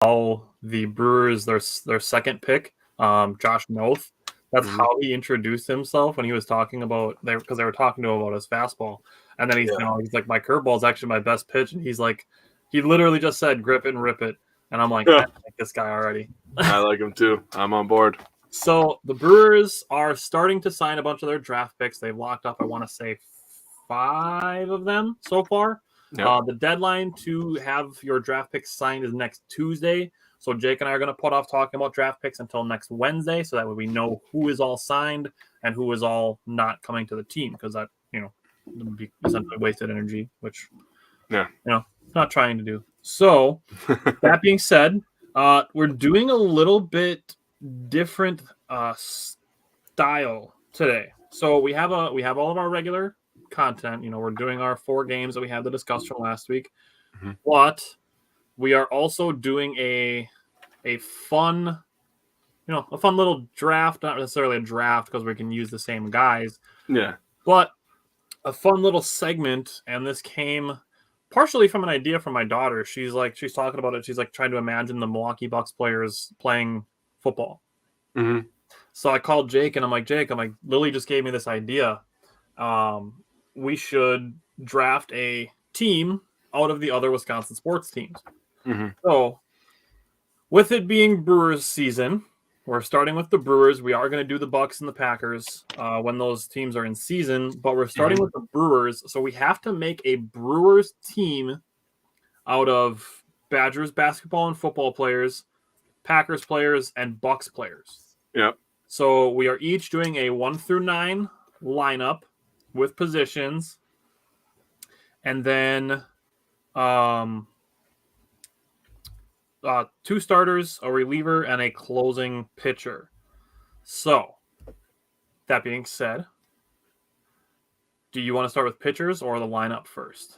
how the Brewers their second pick, Josh Noth. That's how he introduced himself when he was talking about because they were talking to him about his fastball, and then he's like, my curveball is actually my best pitch, and he's like, he literally just said grip it and rip it, and I'm like, I like this guy already. I like him too. I'm on board. So the Brewers are starting to sign a bunch of their draft picks. They've locked up, I want to say, 5 of them so far. Yep. The deadline to have your draft picks signed is next Tuesday. So Jake and I are going to put off talking about draft picks until next Wednesday, so that way we know who is all signed and who is all not coming to the team, because that, would be essentially wasted energy, which, not trying to do. So that being said, we're doing a little bit different style today. So we have all of our regular content. We're doing our 4 games that we had to discuss from last week, but we are also doing a fun little draft. Not necessarily a draft because we can use the same guys. Yeah, but a fun little segment, and this came partially from an idea from my daughter. She's talking about it. She's like trying to imagine the Milwaukee Bucks players playing football. Mm-hmm. So I called Jake and I'm like, Lily just gave me this idea. We should draft a team out of the other Wisconsin sports teams. Mm-hmm. So with it being Brewers season, we're starting with the Brewers. We are going to do the Bucks and the Packers when those teams are in season, but we're starting with the Brewers. So we have to make a Brewers team out of Badgers basketball and football players, Packers players, and Bucks players. Yep. So we are each doing a 1 through 9 lineup with positions, and then 2 starters, a reliever, and a closing pitcher. So, that being said, do you want to start with pitchers or the lineup first?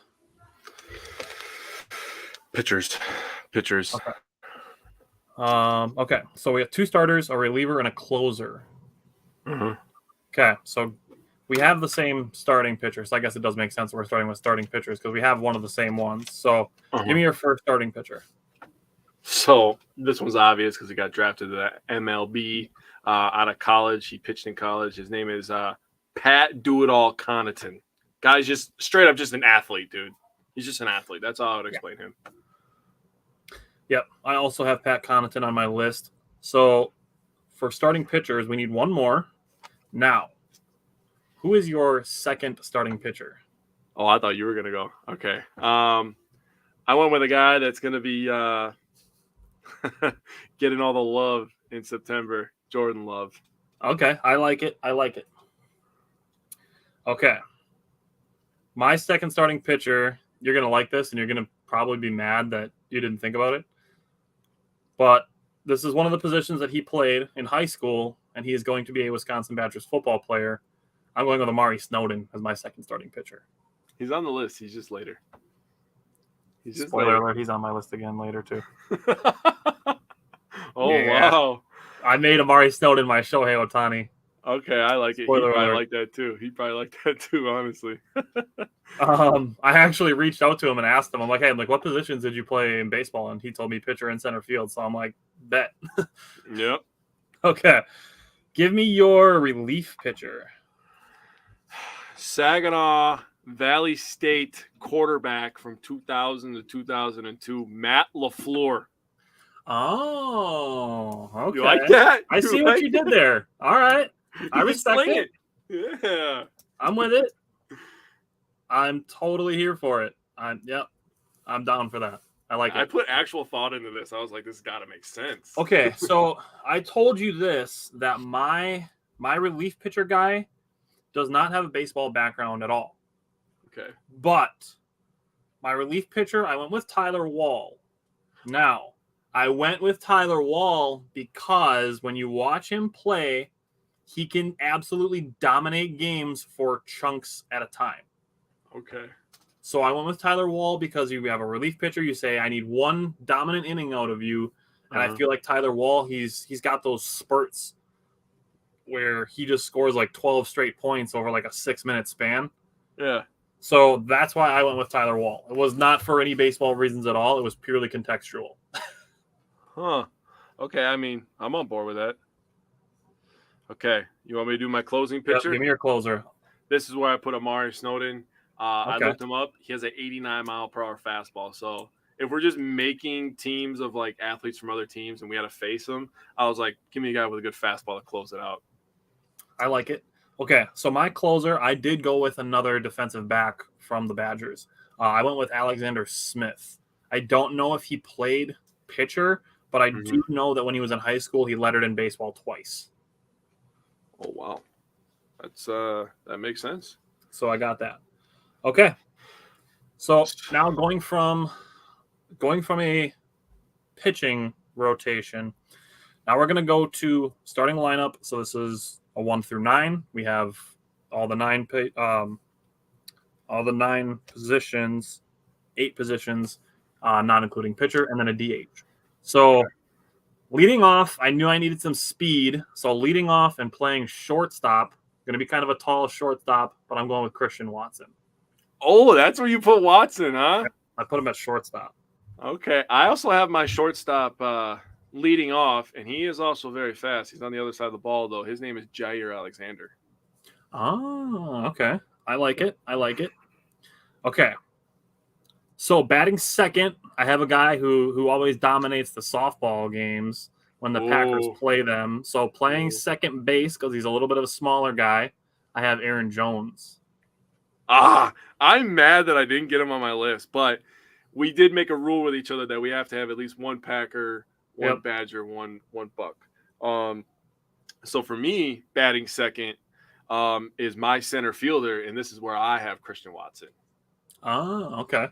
Pitchers. Okay. Okay. So we have 2 starters, a reliever, and a closer. Mm-hmm. Okay. So we have the same starting pitchers. So I guess it does make sense that we're starting with starting pitchers because we have one of the same ones. So give me your first starting pitcher. So this one's obvious because he got drafted to the MLB out of college. He pitched in college. His name is Pat Do-It-All Connaughton. Guy's just straight up just an athlete, dude. He's just an athlete. That's all I would explain him. Yep. I also have Pat Connaughton on my list. So for starting pitchers, we need one more. Now, who is your second starting pitcher? Oh, I thought you were going to go. Okay. I went with a guy that's going to be getting all the love in September, Jordan Love. Okay, I like it. Okay. My second starting pitcher, you're going to like this, and you're going to probably be mad that you didn't think about it. But this is one of the positions that he played in high school, and he is going to be a Wisconsin Badgers football player. I'm going with Amari Snowden as my second starting pitcher. He's on the list. He's just later. Spoiler alert, he's on my list again later, too. Wow. I made Amari Snowden my Shohei Ohtani. Okay, I like it. Spoiler he probably alert. like that too. He probably like that too, honestly. I actually reached out to him and asked him, I'm like, hey, what positions did you play in baseball? And he told me pitcher and center field. So I'm like, bet. Yep. Okay. Give me your relief pitcher. Saginaw Valley State quarterback from 2000 to 2002, Matt LaFleur. Oh, okay. You like that? I see what you did there. All right. I respect it. Yeah. I'm with it. I'm totally here for it. I'm down for that. I like it. I put actual thought into this. I was like, this has got to make sense. Okay, so I told you this, that my relief pitcher guy does not have a baseball background at all. Okay. But my relief pitcher, I went with Tyler Wall. Now, I went with Tyler Wall because when you watch him play, he can absolutely dominate games for chunks at a time. Okay. So I went with Tyler Wall because you have a relief pitcher. You say, I need one dominant inning out of you. And I feel like Tyler Wall, he's got those spurts where he just scores like 12 straight points over like a 6-minute span. Yeah. So that's why I went with Tyler Wall. It was not for any baseball reasons at all. It was purely contextual. Huh. Okay, I mean, I'm on board with that. Okay, you want me to do my closing Yep, pitcher? give me your closer. This is where I put Amari Snowden. I Okay. looked him up. He has an 89-mile-per-hour fastball. So if we're just making teams of like athletes from other teams and we had to face them, I was like, give me a guy with a good fastball to close it out. I like it. Okay, so my closer, I did go with another defensive back from the Badgers. I went with Alexander Smith. I don't know if he played pitcher, but I do know that when he was in high school, he lettered in baseball twice. Oh wow, that makes sense. So I got that. Okay, so now going from a pitching rotation, now we're gonna go to starting lineup. So this is a 1 through 9. We have all the 9 positions, 8 positions, not including pitcher, and then a DH. So leading off, I knew I needed some speed. So leading off and playing shortstop, going to be kind of a tall shortstop, but I'm going with Christian Watson. Oh, that's where you put Watson, huh? I put him at shortstop. Okay. I also have my shortstop leading off, and he is also very fast. He's on the other side of the ball, though. His name is Jair Alexander. Oh, okay. I like it. Okay. So batting second, I have a guy who always dominates the softball games when the Packers play them. So playing second base, because he's a little bit of a smaller guy, I have Aaron Jones. I'm mad that I didn't get him on my list, but we did make a rule with each other that we have to have at least one Packer, one Badger, one Buck. So for me, batting second is my center fielder, and this is where I have Christian Watson. Oh, okay.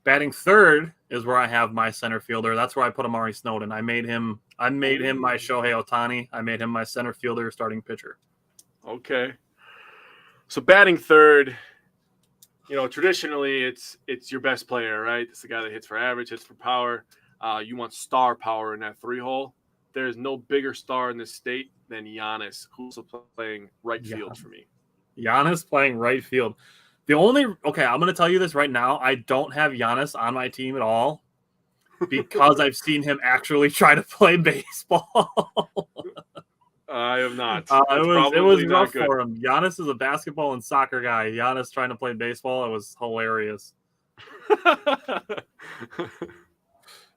Batting third is where I have my center fielder. That's where I put Amari Snowden. I made him my Shohei Ohtani. I made him my center fielder, starting pitcher. Okay. So batting third, traditionally it's your best player, right? It's the guy that hits for average, hits for power. You want star power in that 3-hole. There's no bigger star in this state than Giannis, who's playing right field for me. Giannis playing right field. I'm going to tell you this right now. I don't have Giannis on my team at all because I've seen him actually try to play baseball. I have not. It was rough for him. Giannis is a basketball and soccer guy. Giannis trying to play baseball, it was hilarious.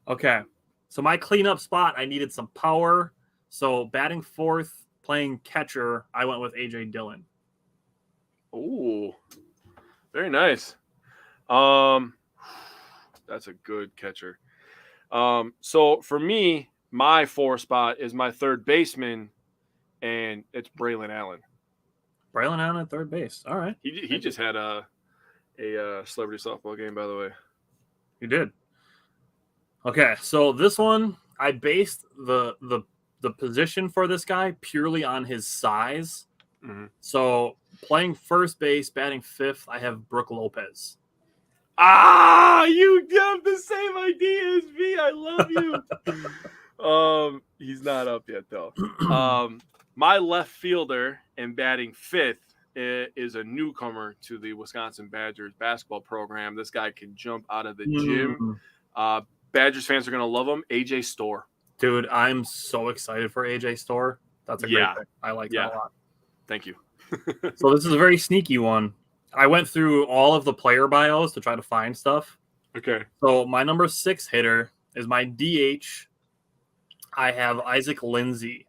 Okay. So my cleanup spot, I needed some power. So batting fourth, playing catcher, I went with A.J. Dillon. Ooh. Very nice. That's a good catcher. So for me, my 4 spot is my third baseman, and it's Braylon Allen. Braylon Allen at third base. All right. He just had a celebrity softball game, by the way. He did. Okay, so this one, I based the position for this guy purely on his size. Mm-hmm. So playing first base, batting fifth, I have Brooke Lopez. You have the same idea as me. I love you. He's not up yet though. My left fielder and batting fifth is a newcomer to the Wisconsin Badgers basketball program. This guy can jump out of the gym. Badgers fans are gonna love him. AJ Storr. Dude, I'm so excited for AJ Storr. That's a great pick. I like that a lot. Thank you. So this is a very sneaky one. I went through all of the player bios to try to find stuff. Okay. So my number 6 hitter is my DH. I have Isaac Lindsay.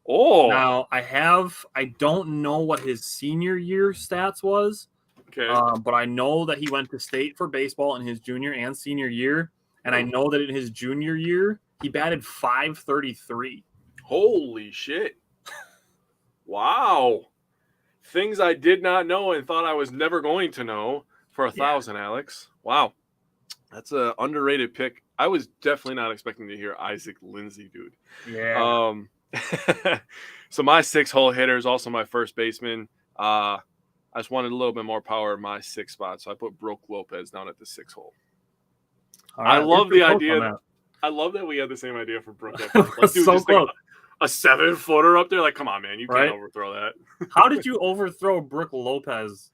Oh. Now I don't know what his senior year stats was. Okay. But I know that he went to state for baseball in his junior and senior year. And I know that in his junior year, he batted .533. Holy shit. Wow. Things I did not know and thought I was never going to know for 1,000, Alex. Wow. That's an underrated pick. I was definitely not expecting to hear Isaac Lindsay, dude. Yeah. So my 6-hole hitter is also my first baseman. I just wanted a little bit more power in my 6th spot, so I put Brooke Lopez down at the 6-hole. Right, I love the idea. I love that we had the same idea for Brooke. Like, dude, so close. A 7-footer up there, like, come on, man, you can't overthrow that. How did you overthrow Brooke Lopez?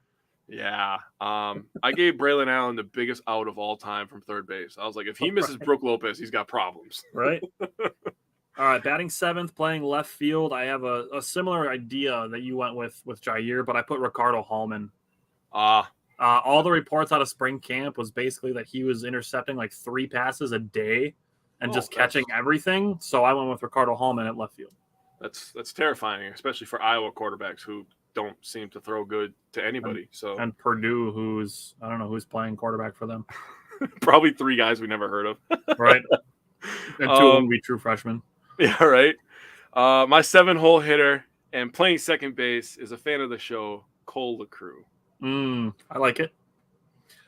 Yeah. I gave Braylon Allen the biggest out of all time from third base. I was like, if he misses Brooke Lopez, he's got problems. Right. All right, batting seventh, playing left field. I have a similar idea that you went with Jair, but I put Ricardo Hallman. All the reports out of spring camp was basically that he was intercepting like 3 passes a day and just catching everything. So I went with Ricardo Hallman at left field. That's terrifying, especially for Iowa quarterbacks who don't seem to throw good to anybody. And Purdue, I don't know who's playing quarterback for them. Probably 3 guys we never heard of. Right. And 2 of them be true freshmen. Yeah, right. My 7-hole hitter and playing second base is a fan of the show, Cole LaCrue. I like it.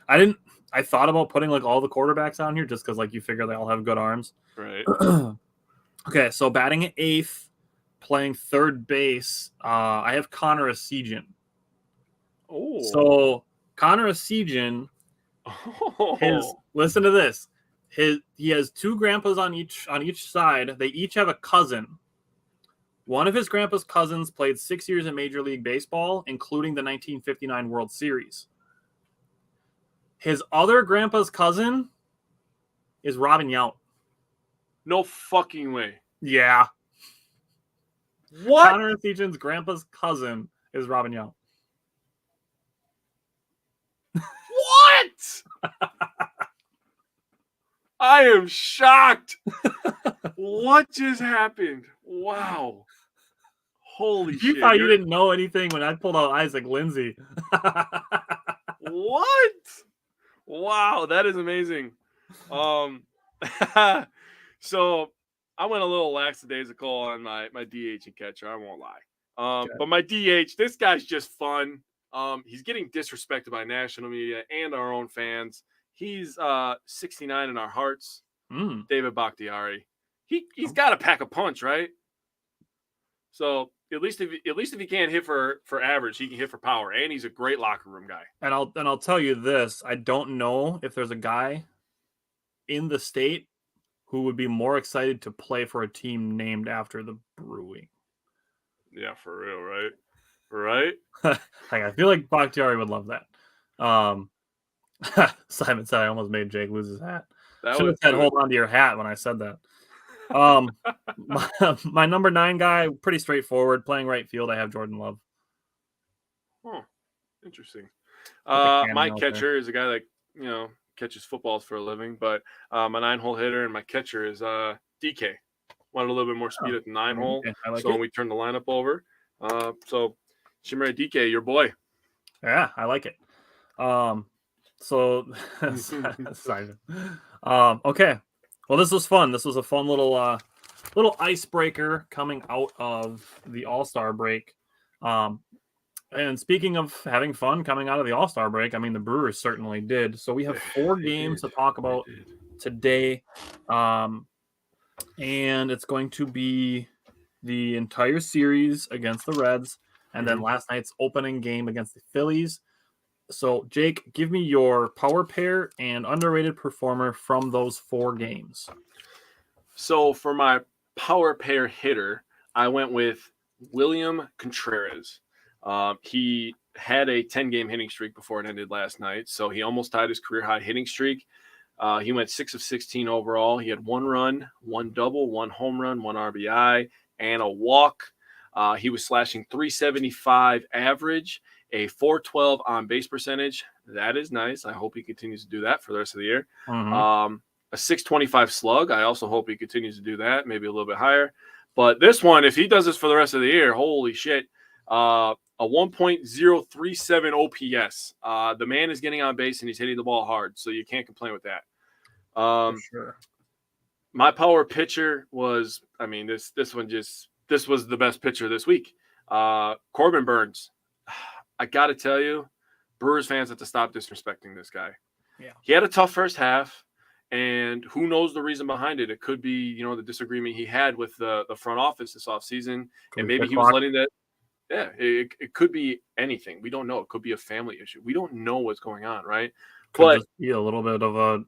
I thought about putting like all the quarterbacks on here just because like you figure they all have good arms. Right. Okay, so batting at eighth, playing third base, I have Connor Essegian. Oh. So Connor Essegian, listen to this. He has 2 grandpas on each side. They each have a cousin. One of his grandpa's cousins played 6 years in Major League Baseball, including the 1959 World Series. His other grandpa's cousin is Robin Yount. No fucking way. Yeah. What? Connor Essegian's grandpa's cousin is Robin Yount. What? I am shocked. What just happened? Wow. Holy shit. You thought you didn't know anything when I pulled out Isaac Lindsay. What? Wow, that is amazing. So I went a little lackadaisical on my DH and catcher. I won't lie. But my DH, this guy's just fun. He's getting disrespected by national media and our own fans. He's 69 in our hearts. David Bakhtiari. He's got to pack a punch, right? So at least if he can't hit for average, he can hit for power, and he's a great locker room guy. And I'll tell you this: I don't know if there's a guy in the state who would be more excited to play for a team named after the Brewing. Yeah, for real, right? Right? I feel like Bakhtiari would love that. Simon said I almost made Jake lose his hat. Should have said hold on to your hat when I said that. My number 9 guy, pretty straightforward, playing right field. I have Jordan Love. Oh, interesting. My catcher is a guy that catches footballs for a living, but my 9-hole hitter and my catcher is DK. Wanted a little bit more speed at the 9-hole, so we turned the lineup over. So Shimmer DK, your boy. Yeah, I like it. So Simon. Okay. Well, this was fun. This was a fun little icebreaker coming out of the All-Star break. And speaking of having fun coming out of the All-Star break, I mean, the Brewers certainly did. So we have 4 games to talk about today. And it's going to be the entire series against the Reds and then last night's opening game against the Phillies. So, Jake, give me your power pair and underrated performer from those 4 games. So, for my power pair hitter, I went with William Contreras. He had a 10-game hitting streak before it ended last night, so he almost tied his career-high hitting streak. He went 6 of 16 overall. He had 1 run, 1 double, 1 home run, 1 RBI, and a walk. He was slashing .375 average, a .412 on base percentage. That is nice. I hope he continues to do that for the rest of the year. A .625 slug. I also hope he continues to do that, maybe a little bit higher. But this one, if he does this for the rest of the year, holy shit. A 1.037 OPS. The man is getting on base and he's hitting the ball hard, so you can't complain with that. For sure. My power pitcher was, this was the best pitcher this week. Corbin Burns. I got to tell you, Brewers fans have to stop disrespecting this guy. Yeah. He had a tough first half, and who knows the reason behind it. It could be, the disagreement he had with the front office this offseason, and maybe he was letting that – yeah, it could be anything. We don't know. It could be a family issue. We don't know what's going on, right? Could just be a little bit of a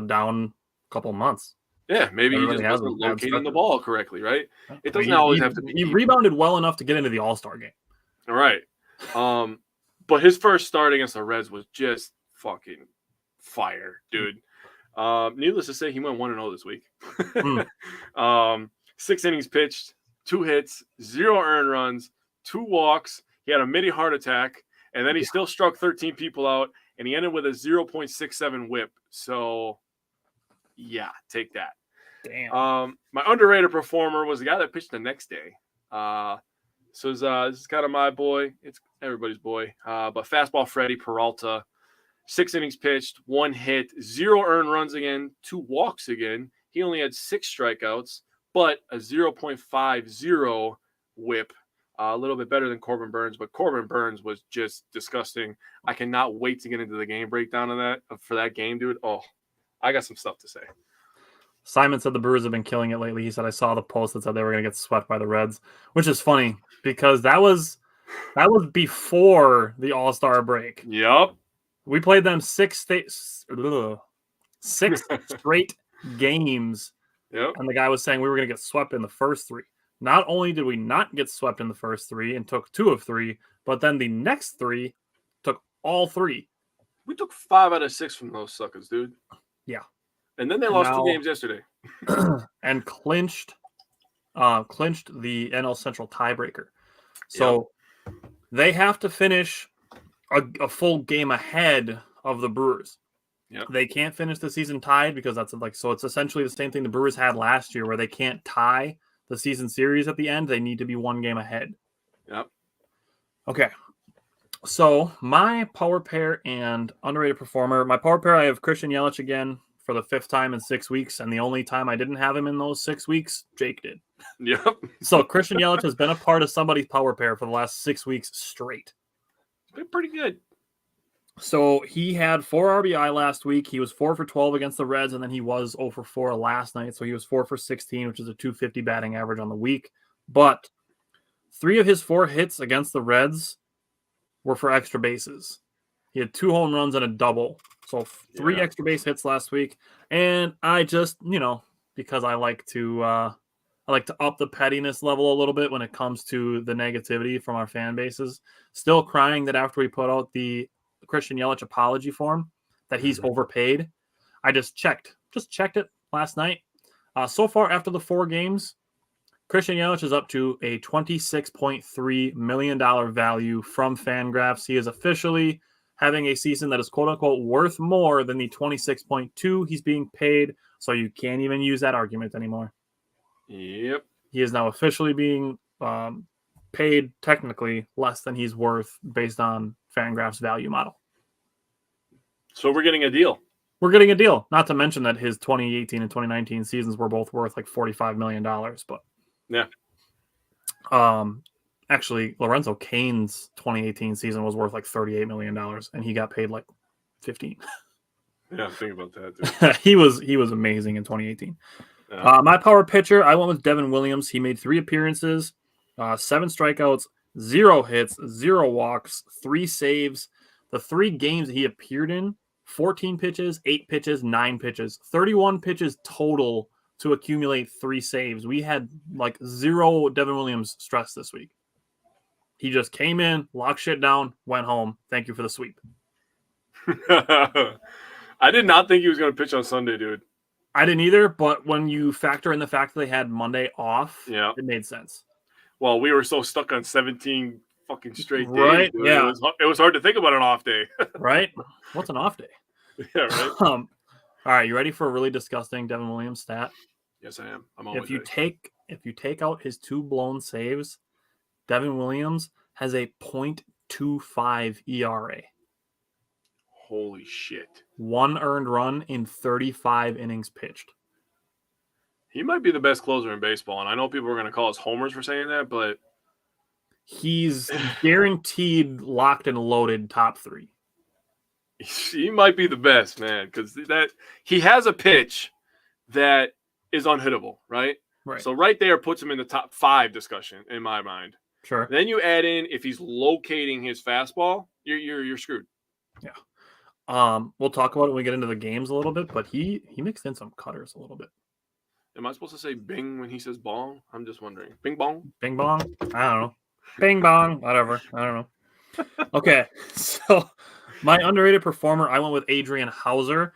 down couple months. Yeah, maybe he just wasn't locating the ball correctly, right? It doesn't always have to be. He rebounded well enough to get into the All-Star game. All right. But his first start against the Reds was just fucking fire, dude. Needless to say, he went 1-0 this week. 6 innings pitched, 2 hits, 0 earned runs, 2 walks. He had a mini heart attack, and then he still struck 13 people out, and he ended with a 0.67 whip. So, yeah, take that. Damn. My underrated performer was the guy that pitched the next day. So this is kind of my boy. It's everybody's boy. But fastball Freddie Peralta, 6 innings pitched, 1 hit, 0 earned runs again, 2 walks again. He only had 6 strikeouts, but a 0.50 whip. A little bit better than Corbin Burns, but Corbin Burns was just disgusting. I cannot wait to get into the game breakdown of that for that game, dude. Oh, I got some stuff to say. Simon said the Brewers have been killing it lately. He said, I saw the post that said they were going to get swept by the Reds, which is funny because that was before the All-Star break. Yep. We played them 6 straight games. Yep. And the guy was saying we were going to get swept in the first 3. Not only did we not get swept in the first 3 and took 2 of 3, but then the next 3 took all 3. We took 5 out of 6 from those suckers, dude. Yeah. And then they lost 2 games yesterday. And clinched the NL Central tiebreaker. So they have to finish a full game ahead of the Brewers. Yep. They can't finish the season tied because so it's essentially the same thing the Brewers had last year where they can't tie the season series at the end. They need to be 1 game ahead. Yep. Okay. So my power pair and underrated performer, my power pair, I have Christian Yelich again for the 5th time in 6 weeks. And the only time I didn't have him in those 6 weeks, Jake did. Yep. So Christian Yelich has been a part of somebody's power pair for the last 6 weeks straight. It's been pretty good. So he had 4 RBI last week. He was 4 for 12 against the Reds, and then he was 0 for 4 last night. So he was 4 for 16, which is a 250 batting average on the week. But 3 of his 4 hits against the Reds were for extra bases. He had 2 home runs and a double. So 3 extra base hits last week. And I just, because I like to up the pettiness level a little bit when it comes to the negativity from our fan bases. Still crying that after we put out the Christian Yelich apology form that he's overpaid. I just checked it last night. So far after the 4 games, Christian Yelich is up to a $26.3 million value from Fangraphs. He is officially having a season that is quote unquote worth more than the 26.2 he's being paid. So you can't even use that argument anymore. Yep. He is now officially being paid technically less than he's worth based on Fangraphs value model. So we're getting a deal. We're getting a deal. Not to mention that his 2018 and 2019 seasons were both worth like $45 million. But yeah. Actually, Lorenzo Cain's 2018 season was worth like $38 million, and he got paid like 15. Yeah, think about that, dude. he was amazing in 2018. Yeah. My power pitcher, I went with Devin Williams. He made 3 appearances, 7 strikeouts, 0 hits, 0 walks, 3 saves. The 3 games he appeared in, 14 pitches, 8 pitches, 9 pitches, 31 pitches total to accumulate 3 saves. We had like 0 Devin Williams stress this week. He just came in, locked shit down, went home. Thank you for the sweep. I did not think he was going to pitch on Sunday, dude. I didn't either, but when you factor in the fact that they had Monday off, it made sense. Well, we were so stuck on 17 fucking straight days. Right? Dude. Yeah. It was hard to think about an off day. Right? What's an off day? Yeah, right. All right, you ready for a really disgusting Devin Williams stat? Yes, I am. I'm always If you take out his 2 blown saves, Devin Williams has a .25 ERA. Holy shit. 1 earned run in 35 innings pitched. He might be the best closer in baseball, and I know people are going to call us homers for saying that, but he's guaranteed locked and loaded top 3. He might be the best, man, because that he has a pitch that is unhittable, right? Right. So right there puts him in the top 5 discussion in my mind. Sure. Then you add in if he's locating his fastball, you're screwed. Yeah. We'll talk about it when we get into the games a little bit, but he mixed in some cutters a little bit. Am I supposed to say bing when he says bong? I'm just wondering. Bing bong? Bing bong? I don't know. Bing bong, whatever. I don't know. Okay, so my underrated performer, I went with Adrian Hauser.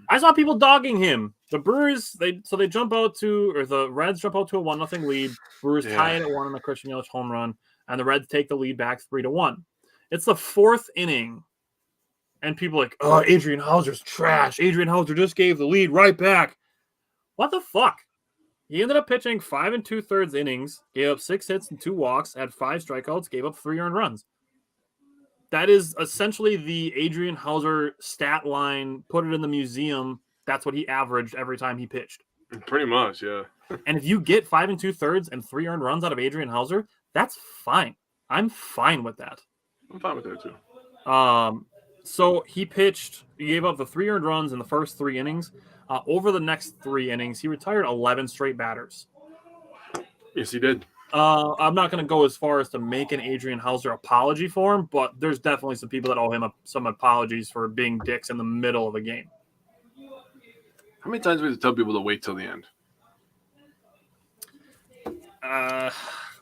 I saw people dogging him. The Brewers, they jump out to, or the Reds jump out to a 1-0 lead. Brewers tie it at 1 on the Christian Yelich home run, and the Reds take the lead back 3-1. It's the 4th inning, and people are like, oh, Adrian Hauser's trash. Adrian Hauser just gave the lead right back. What the fuck? He ended up pitching 5 2/3 innings, gave up 6 hits and 2 walks, had 5 strikeouts, gave up 3 earned runs. That is essentially the Adrian Hauser stat line. Put it in the museum. That's what he averaged every time he pitched. Pretty much, yeah. And if you get 5 2/3 and 3 earned runs out of Adrian Hauser, that's fine. I'm fine with that. I'm fine with that too. So he gave up the 3 earned runs in the first 3 innings. Over the next 3 innings, he retired 11 straight batters. Yes, he did. I'm not going to go as far as to make an Adrian Hauser apology for him, but there's definitely some people that owe him some apologies for being dicks in the middle of a game. How many times do we have to tell people to wait till the end?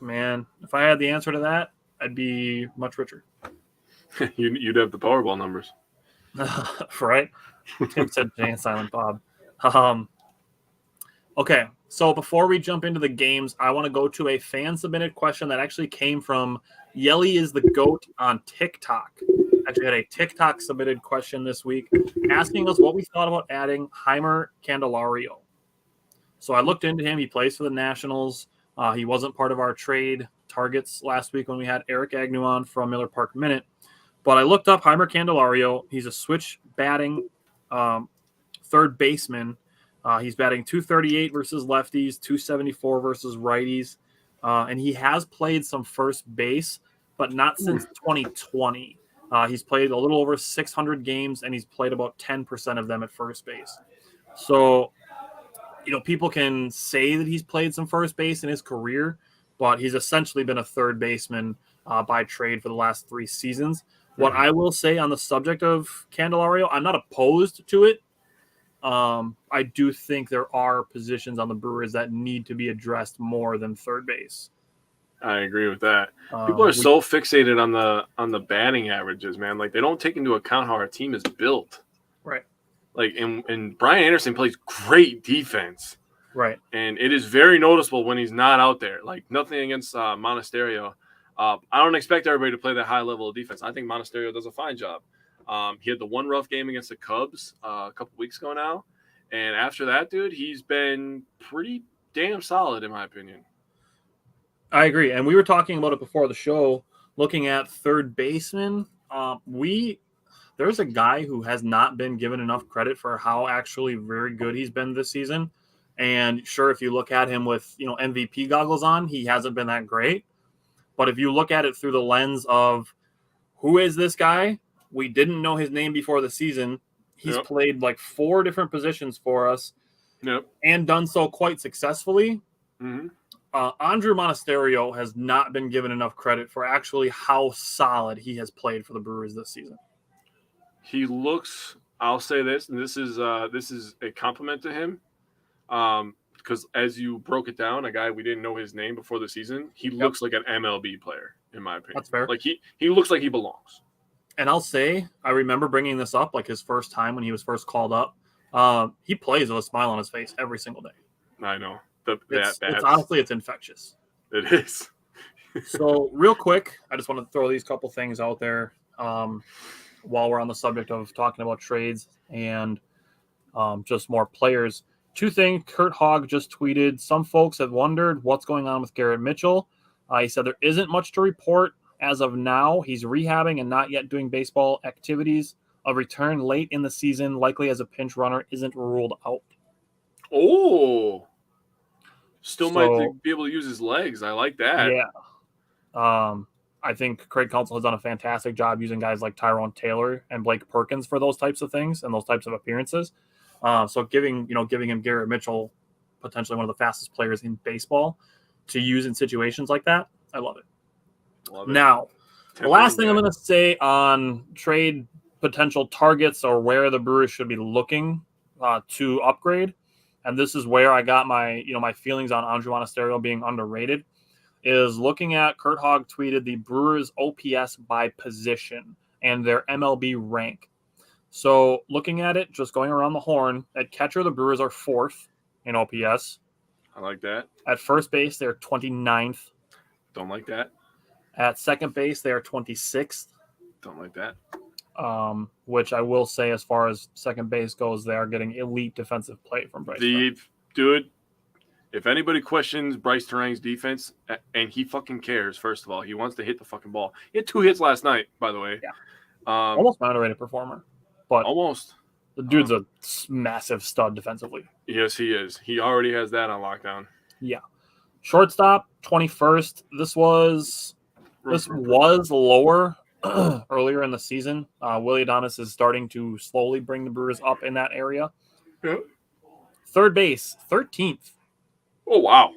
Man, if I had the answer to that, I'd be much richer. You'd have the Powerball numbers. Right? Tim said Jay and Silent Bob. Okay, so before we jump into the games, I want to go to a fan-submitted question that actually came from Yelly is the GOAT on TikTok. Actually had a TikTok submitted question this week asking us what we thought about adding Heimer Candelario. So I looked into him. He plays for the Nationals. He wasn't part of our trade targets last week when we had Eric Agnew on from Miller Park Minute. But I looked up Heimer Candelario. He's a switch batting third baseman. He's batting .238 versus lefties, .274 versus righties. And he has played some first base, but not since 2020. He's played a little over 600 games, and he's played about 10% of them at first base. So, people can say that he's played some first base in his career, but he's essentially been a third baseman by trade for the last 3 seasons. What I will say on the subject of Candelario, I'm not opposed to it. I do think there are positions on the Brewers that need to be addressed more than third base. I agree with that. People are so fixated on the batting averages, man. Like, they don't take into account how our team is built. Right. Like, and Brian Anderson plays great defense. Right. And it is very noticeable when he's not out there. Like, nothing against Monasterio. I don't expect everybody to play that high level of defense. I think Monasterio does a fine job. He had the one rough game against the Cubs a couple weeks ago now. And after that, dude, he's been pretty damn solid, in my opinion. I agree. And we were talking about it before the show, looking at third baseman. There's a guy who has not been given enough credit for how actually very good he's been this season. And sure, if you look at him with, MVP goggles on, he hasn't been that great. But if you look at it through the lens of who is this guy? We didn't know his name before the season. He's played like 4 different positions for us and done so quite successfully. Mm-hmm. Andrew Monasterio has not been given enough credit for actually how solid he has played for the Brewers this season. He looks, I'll say this, and this is a compliment to him. Because as you broke it down, a guy we didn't know his name before the season, he looks like an MLB player, in my opinion. That's fair. Like he looks like he belongs. And I'll say, I remember bringing this up, like his first time when he was first called up. He plays with a smile on his face every single day. I know. It's honestly, it's infectious. It is. So real quick, I just want to throw these couple things out there while we're on the subject of talking about trades and just more players. 2 things. Kurt Hogg just tweeted, some folks have wondered what's going on with Garrett Mitchell. He said there isn't much to report as of now. He's rehabbing and not yet doing baseball activities. A return late in the season, likely as a pinch runner, isn't ruled out. Oh, might be able to use his legs. I like that. Yeah. I think Craig Counsell has done a fantastic job using guys like Tyrone Taylor and Blake Perkins for those types of things and those types of appearances. So giving him Garrett Mitchell, potentially one of the fastest players in baseball, to use in situations like that, I love it. Now, the last thing I'm going to say on trade potential targets or where the Brewers should be looking to upgrade, and this is where I got my my feelings on Andrew Monasterio being underrated. is looking at Kurt Hogg tweeted the Brewers OPS by position and their MLB rank. So looking at it, just going around the horn, at catcher, the Brewers are 4th in OPS. I like that. At first base, they're 29th. Don't like that. At second base, they are 26th. Don't like that. Which I will say, as far as second base goes, they are getting elite defensive play from Bryce. Dude, if anybody questions Bryce Terang's defense, and he fucking cares, first of all, he wants to hit the fucking ball. He had 2 hits last night, by the way. Yeah. Almost an underrated performer. But almost. The dude's a massive stud defensively. Yes, he is. He already has that on lockdown. Yeah. Shortstop, 21st. This was lower earlier in the season. Willie Adames is starting to slowly bring the Brewers up in that area. Yeah. Third base, 13th. Oh, wow.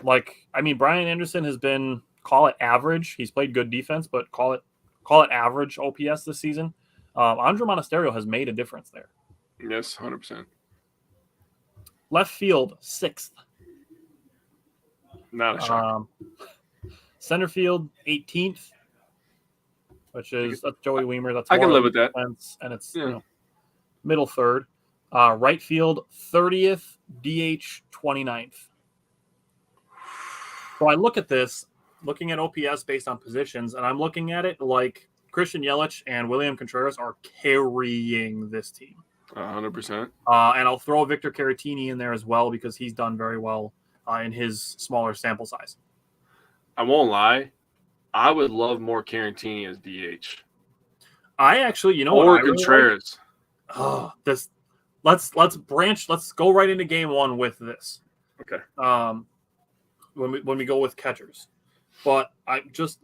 Brian Anderson has been, call it average. He's played good defense, but call it average OPS this season. Andrew Monasterio has made a difference there. Yes, 100%. Left field, 6th. Not a shock. Center field, 18th, which is that's Joey Weimer. That's I can live with that. And it's middle third. Right field, 30th. DH, 29th. So I look at this, looking at OPS based on positions, and I'm looking at it like Christian Yelich and William Contreras are carrying this team. 100%. And I'll throw Victor Caratini in there as well because he's done very well in his smaller sample size. I won't lie. I would love more Caratini as DH. I actually, or Contreras. Really like? Let's branch. Let's go right into game one with this. Okay. When we go with catchers, but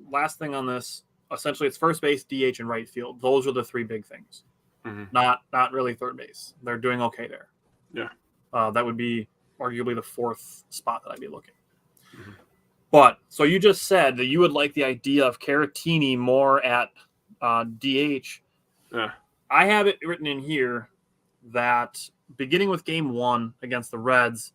last thing on this. Essentially, it's first base, DH, and right field. Those are the 3 big things. Mm-hmm. Not really third base. They're doing okay there. Yeah. That would be arguably the 4th spot that I'd be looking. Mm-hmm. But so you just said that you would like the idea of Caratini more at DH. Yeah. I have it written in here that beginning with game 1 against the Reds,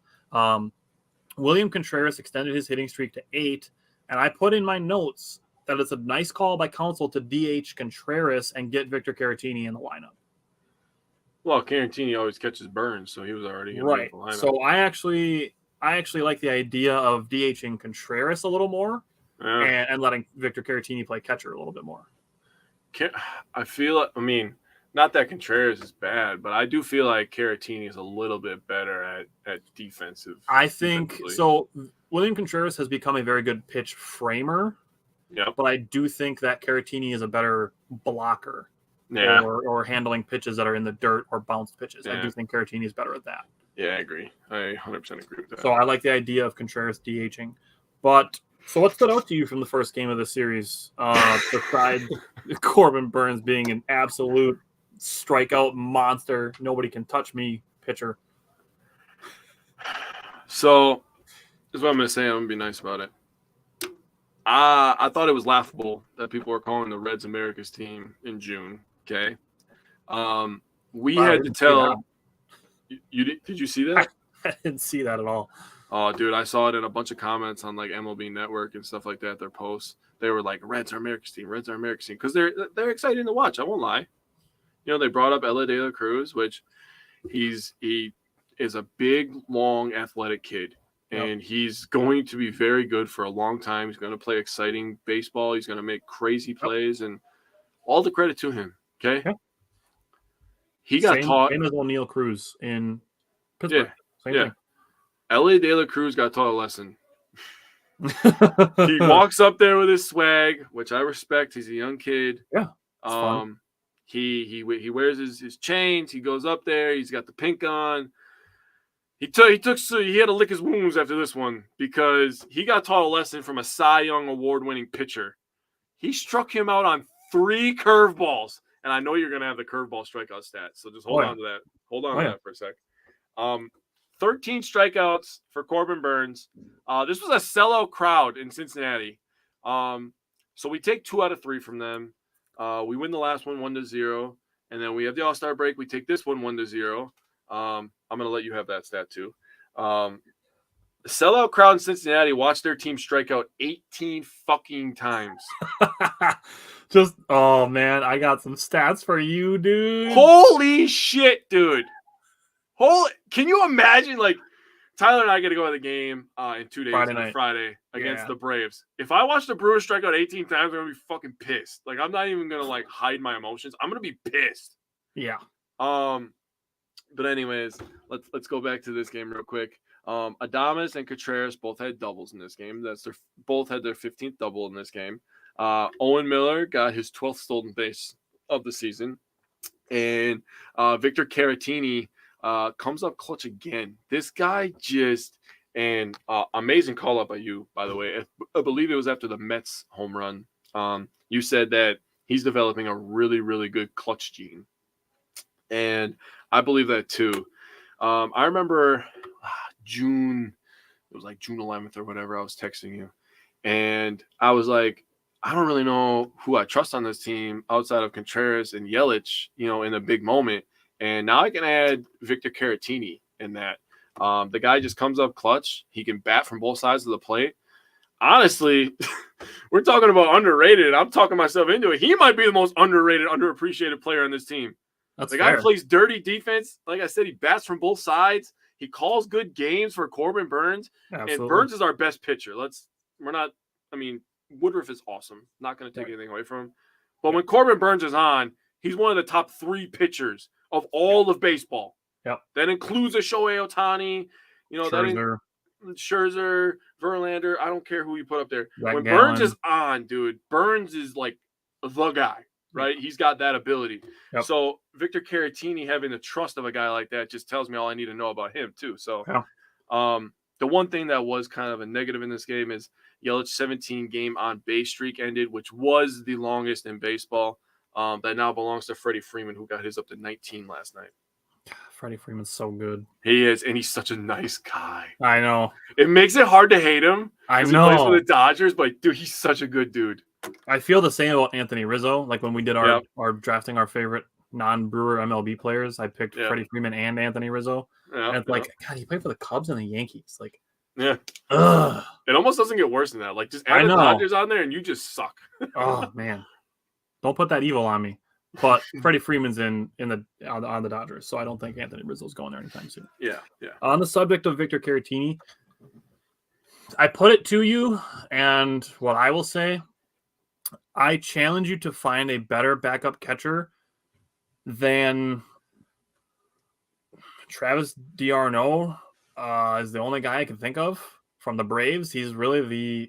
William Contreras extended his hitting streak to 8, and I put in my notes that it's a nice call by counsel to DH Contreras and get Victor Caratini in the lineup. Well, Caratini always catches burns, so he was already in the lineup. So I actually like the idea of DHing Contreras a little more and letting Victor Caratini play catcher a little bit more. I feel not that Contreras is bad, but I do feel like Caratini is a little bit better at defensive. I think so. William Contreras has become a very good pitch framer. Yeah, but I do think that Caratini is a better blocker or handling pitches that are in the dirt or bounced pitches. Yeah. I do think Caratini is better at that. Yeah, I agree. I 100% agree with that. So I like the idea of Contreras DHing. But so what stood out to you from the first game of the series besides Corbin Burnes being an absolute strikeout monster, nobody can touch me pitcher? So this is what I'm going to say. I'm going to be nice about it. I thought it was laughable that people were calling the Reds America's team in June. Okay. We had to tell you did you see that? I didn't see that at all. Oh, dude, I saw it in a bunch of comments on like MLB Network and stuff like that. Their posts, they were like, Reds are America's team, Reds are America's team. Because they're exciting to watch. I won't lie. They brought up Elly De La Cruz, which he is a big, long, athletic kid. And he's going to be very good for a long time. He's going to play exciting baseball. He's going to make crazy plays, and all the credit to him. Okay, he got taught. Same as O'Neal Cruz in Pittsburgh. Same thing. Elly De La Cruz got taught a lesson. He walks up there with his swag, which I respect. He's a young kid. Yeah, he wears his chains. He goes up there. He's got the pink on. He had to lick his wounds after this one because he got taught a lesson from a Cy Young award-winning pitcher. He struck him out on 3 curveballs, and I know you're going to have the curveball strikeout stat, so just hold on to that. Hold on to that for a sec. 13 strikeouts for Corbin Burnes. This was a sellout crowd in Cincinnati. So we take 2 out of 3 from them. We win the last one 1-0, and then we have the All-Star break. We take this one 1-0. I'm going to let you have that stat too. sellout crowd in Cincinnati watched their team strike out 18 fucking times. Oh man, I got some stats for you, dude. Holy shit, dude. Can you imagine, like, Tyler and I get to go to the game in 2 days on Friday against the Braves. If I watch the Brewers strike out 18 times, I'm going to be fucking pissed. Like, I'm not even going to, like, hide my emotions. I'm going to be pissed. Yeah. But anyways, let's go back to this game real quick. Adames and Contreras both had doubles in this game. Both had their 15th double in this game. Owen Miller got his 12th stolen base of the season. And Victor Caratini comes up clutch again. This guy amazing call up by you, by the way. I believe it was after the Mets home run. You said that he's developing a really, really good clutch gene. And I believe that too. I remember June 11th or whatever, I was texting you. And I was like, I don't really know who I trust on this team outside of Contreras and Yelich, in a big moment. And now I can add Victor Caratini in that. The guy just comes up clutch. He can bat from both sides of the plate. Honestly, we're talking about underrated, and I'm talking myself into it. He might be the most underrated, underappreciated player on this team. That's the guy plays dirty defense. Like I said, he bats from both sides. He calls good games for Corbin Burns. Absolutely. And Burns is our best pitcher. Woodruff is awesome. Not going to take anything away from him. But when Corbin Burns is on, he's one of the top 3 pitchers of all of baseball. Yep. That includes a Shohei Ohtani, Scherzer, Verlander. I don't care who you put up there. When Burns is on, dude, Burns is like the guy, right? He's got that ability. Yep. So Victor Caratini having the trust of a guy like that just tells me all I need to know about him too. So the one thing that was kind of a negative in this game is Yelich's 17-game on-base streak ended, which was the longest in baseball. That now belongs to Freddie Freeman, who got his up to 19 last night. Freddie Freeman's so good. He is, and he's such a nice guy. I know. It makes it hard to hate him. I know. He plays for the Dodgers, but dude, he's such a good dude. I feel the same about Anthony Rizzo. Like when we did our drafting our favorite non-Brewer MLB players, I picked Freddie Freeman and Anthony Rizzo. And it's like, God, he played for the Cubs and the Yankees. Like, ugh. It almost doesn't get worse than that. Like, just add the Dodgers on there and you just suck. Oh man, don't put that evil on me. But Freddie Freeman's on the Dodgers, so I don't think Anthony Rizzo's going there anytime soon. Yeah. On the subject of Victor Caratini, I put it to you, and what I will say, I challenge you to find a better backup catcher than Travis d'Arnaud. Is the only guy I can think of from the Braves. He's really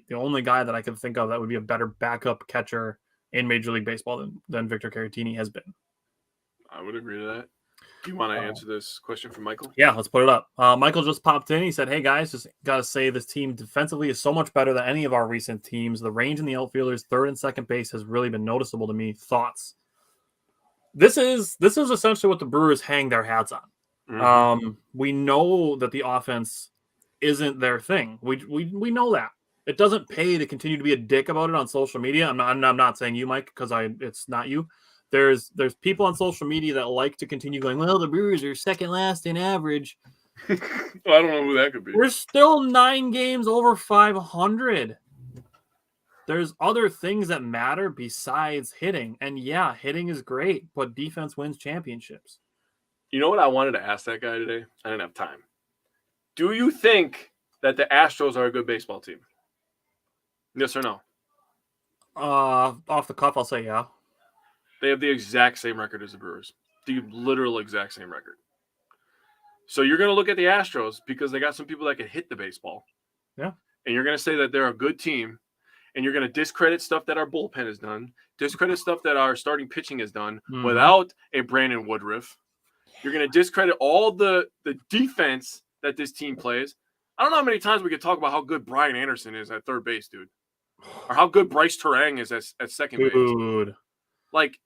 the only guy that I can think of that would be a better backup catcher in Major League Baseball than Victor Caratini has been. I would agree to that. Do you want to answer this question from Michael? Yeah, let's put it up. Michael just popped in. He said, hey, guys, just got to say this team defensively is so much better than any of our recent teams. The range in the outfielders, third and second base, has really been noticeable to me. Thoughts? This is essentially what the Brewers hang their hats on. Mm-hmm. We know that the offense isn't their thing. We know that. It doesn't pay to continue to be a dick about it on social media. I'm not saying you, Mike, because it's not you. There's people on social media that like to continue going, well, the Brewers are second last in average. I don't know who that could be. We're still 9 games over 500. There's other things that matter besides hitting. And yeah, hitting is great, but defense wins championships. You know what I wanted to ask that guy today? I didn't have time. Do you think that the Astros are a good baseball team? Yes or no? Off the cuff, I'll say yeah. They have the exact same record as the Brewers. The literal exact same record. So you're going to look at the Astros because they got some people that can hit the baseball. Yeah. And you're going to say that they're a good team. And you're going to discredit stuff that our bullpen has done. Discredit stuff that our starting pitching has done without a Brandon Woodruff. You're going to discredit all the defense that this team plays. I don't know how many times we could talk about how good Brian Anderson is at third base, dude. Or how good Bryce Terang is at second base. Like,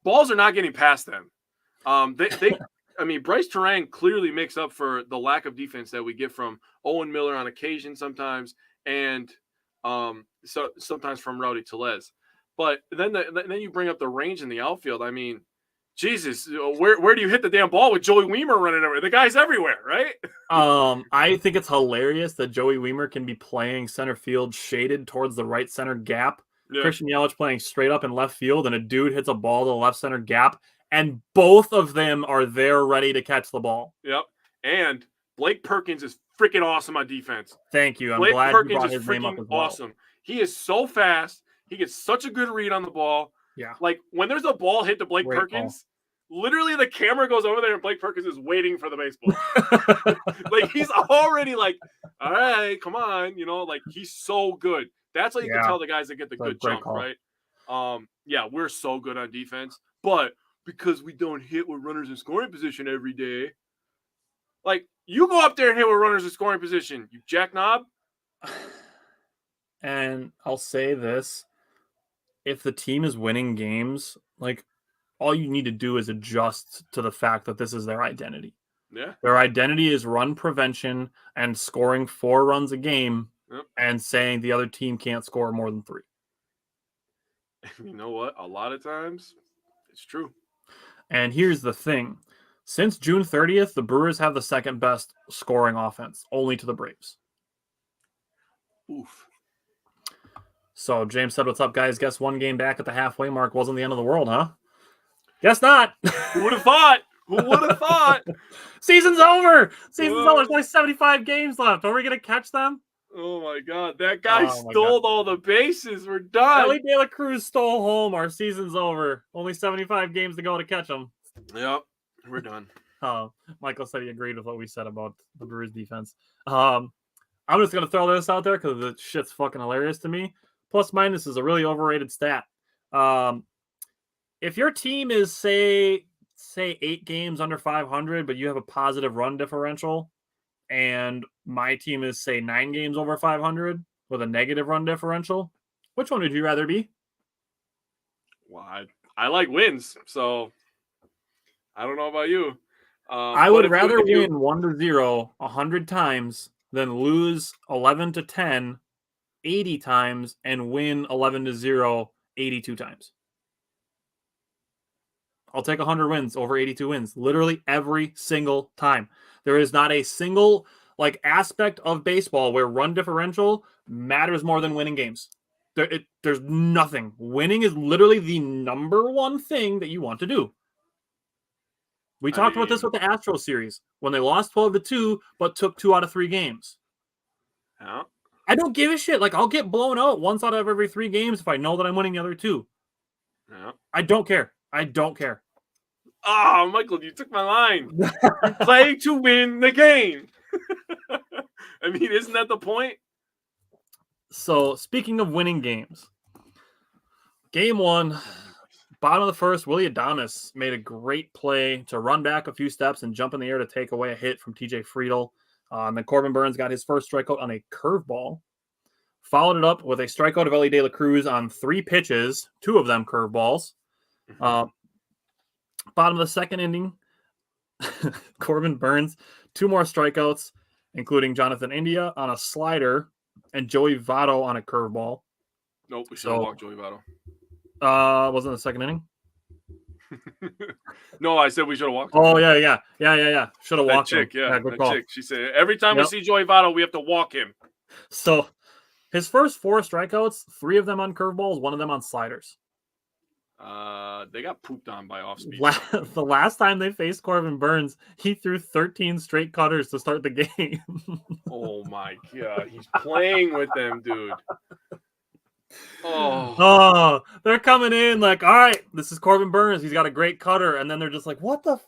balls are not getting past them. Bryce Terang clearly makes up for the lack of defense that we get from Owen Miller on occasion sometimes, and so sometimes from Rowdy Tellez. But then you bring up the range in the outfield. I mean, Jesus, where do you hit the damn ball with Joey Weimer running over? The guy's everywhere, right? I think it's hilarious that Joey Weimer can be playing center field shaded towards the right center gap. Yeah. Christian Yelich playing straight up in left field, and a dude hits a ball to the left center gap, and both of them are there ready to catch the ball. Yep. And Blake Perkins is freaking awesome on defense. Thank you. I'm Blake glad Perkins you brought is his name up freaking as well. awesome. He is so fast. He gets such a good read on the ball. Yeah. Like when there's a ball hit to Blake Perkins, literally the camera goes over there and Blake Perkins is waiting for the baseball. Like he's already like, all right, come on. You know, like he's so good. That's how you can tell the guys that get the good jump, call. Right? Yeah, we're so good on defense, but because we don't hit with runners in scoring position every day, like you go up there and hit with runners in scoring position, you jackknob. And I'll say this. If the team is winning games, like all you need to do is adjust to the fact that this is their identity. Yeah. Their identity is run prevention and scoring 4 runs a game and saying the other team can't score more than 3. You know what? A lot of times it's true. And here's the thing. Since June 30th, the Brewers have the second best scoring offense, only to the Braves. Oof. So James said, what's up, guys? Guess 1 game back at the halfway mark wasn't the end of the world, huh? Guess not. Who would have thought? Who would have thought? Season's over. Season's over. There's only 75 games left. Are we going to catch them? Oh, my God. That guy stole all the bases. We're done. Ellie De La Cruz stole home. Our season's over. Only 75 games to go to catch them. Yep. We're done. Michael said he agreed with what we said about the Brewers defense. I'm just going to throw this out there because the shit's fucking hilarious to me. Plus minus is a really overrated stat. If your team is, say 8 games under 500, but you have a positive run differential, and my team is, say, 9 games over 500 with a negative run differential, which one would you rather be? Well, I like wins, so I don't know about you. I would rather win 1-0 100 times than lose 11-10 80 times and win 11-0 82 times. I'll take 100 wins over 82 wins, literally every single time. There is not a single aspect of baseball where run differential matters more than winning games. There's nothing. Winning is literally the number one thing that you want to do. We talked about this with the Astros series when they lost 12-2, but took 2 out of 3 games. Yeah. I don't give a shit. I'll get blown out once out of every 3 games if I know that I'm winning the other 2. Yeah. I don't care. Oh, Michael, you took my line. You play to win the game. I mean, isn't that the point? So, speaking of winning games, game 1, bottom of the first, Willy Adames made a great play to run back a few steps and jump in the air to take away a hit from TJ Friedl. And then Corbin Burns got his first strikeout on a curveball. Followed it up with a strikeout of Ellie De La Cruz on 3 pitches, 2 of them curveballs. Bottom of the second inning, Corbin Burns, 2 more strikeouts, including Jonathan India on a slider and Joey Votto on a curveball. Nope, we should have walked Joey Votto. Wasn't it the second inning? No, I said we should have walked. Oh, yeah. Should have walked him. Good call. She said every time we see Joey Votto, we have to walk him. So his first 4 strikeouts, 3 of them on curveballs, 1 of them on sliders. They got pooped on by off speed. The last time they faced Corbin Burns, he threw 13 straight cutters to start the game. Oh my God, he's playing with them, dude. Oh, they're coming in all right, this is Corbin Burns. He's got a great cutter, and then they're just like, what the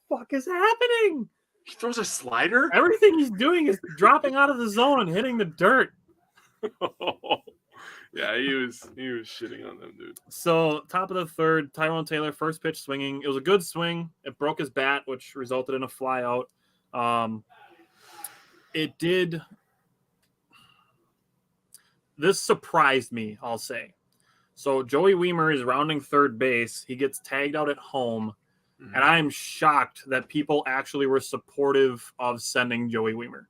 fuck is happening? He throws a slider. Everything he's doing is dropping out of the zone and hitting the dirt. Yeah, he was shitting on them, dude. So, top of the third, Tyrone Taylor, first pitch swinging. It was a good swing. It broke his bat, which resulted in a fly out. It did. This surprised me, I'll say. So, Joey Weimer is rounding third base. He gets tagged out at home. Mm-hmm. And I am shocked that people actually were supportive of sending Joey Weimer.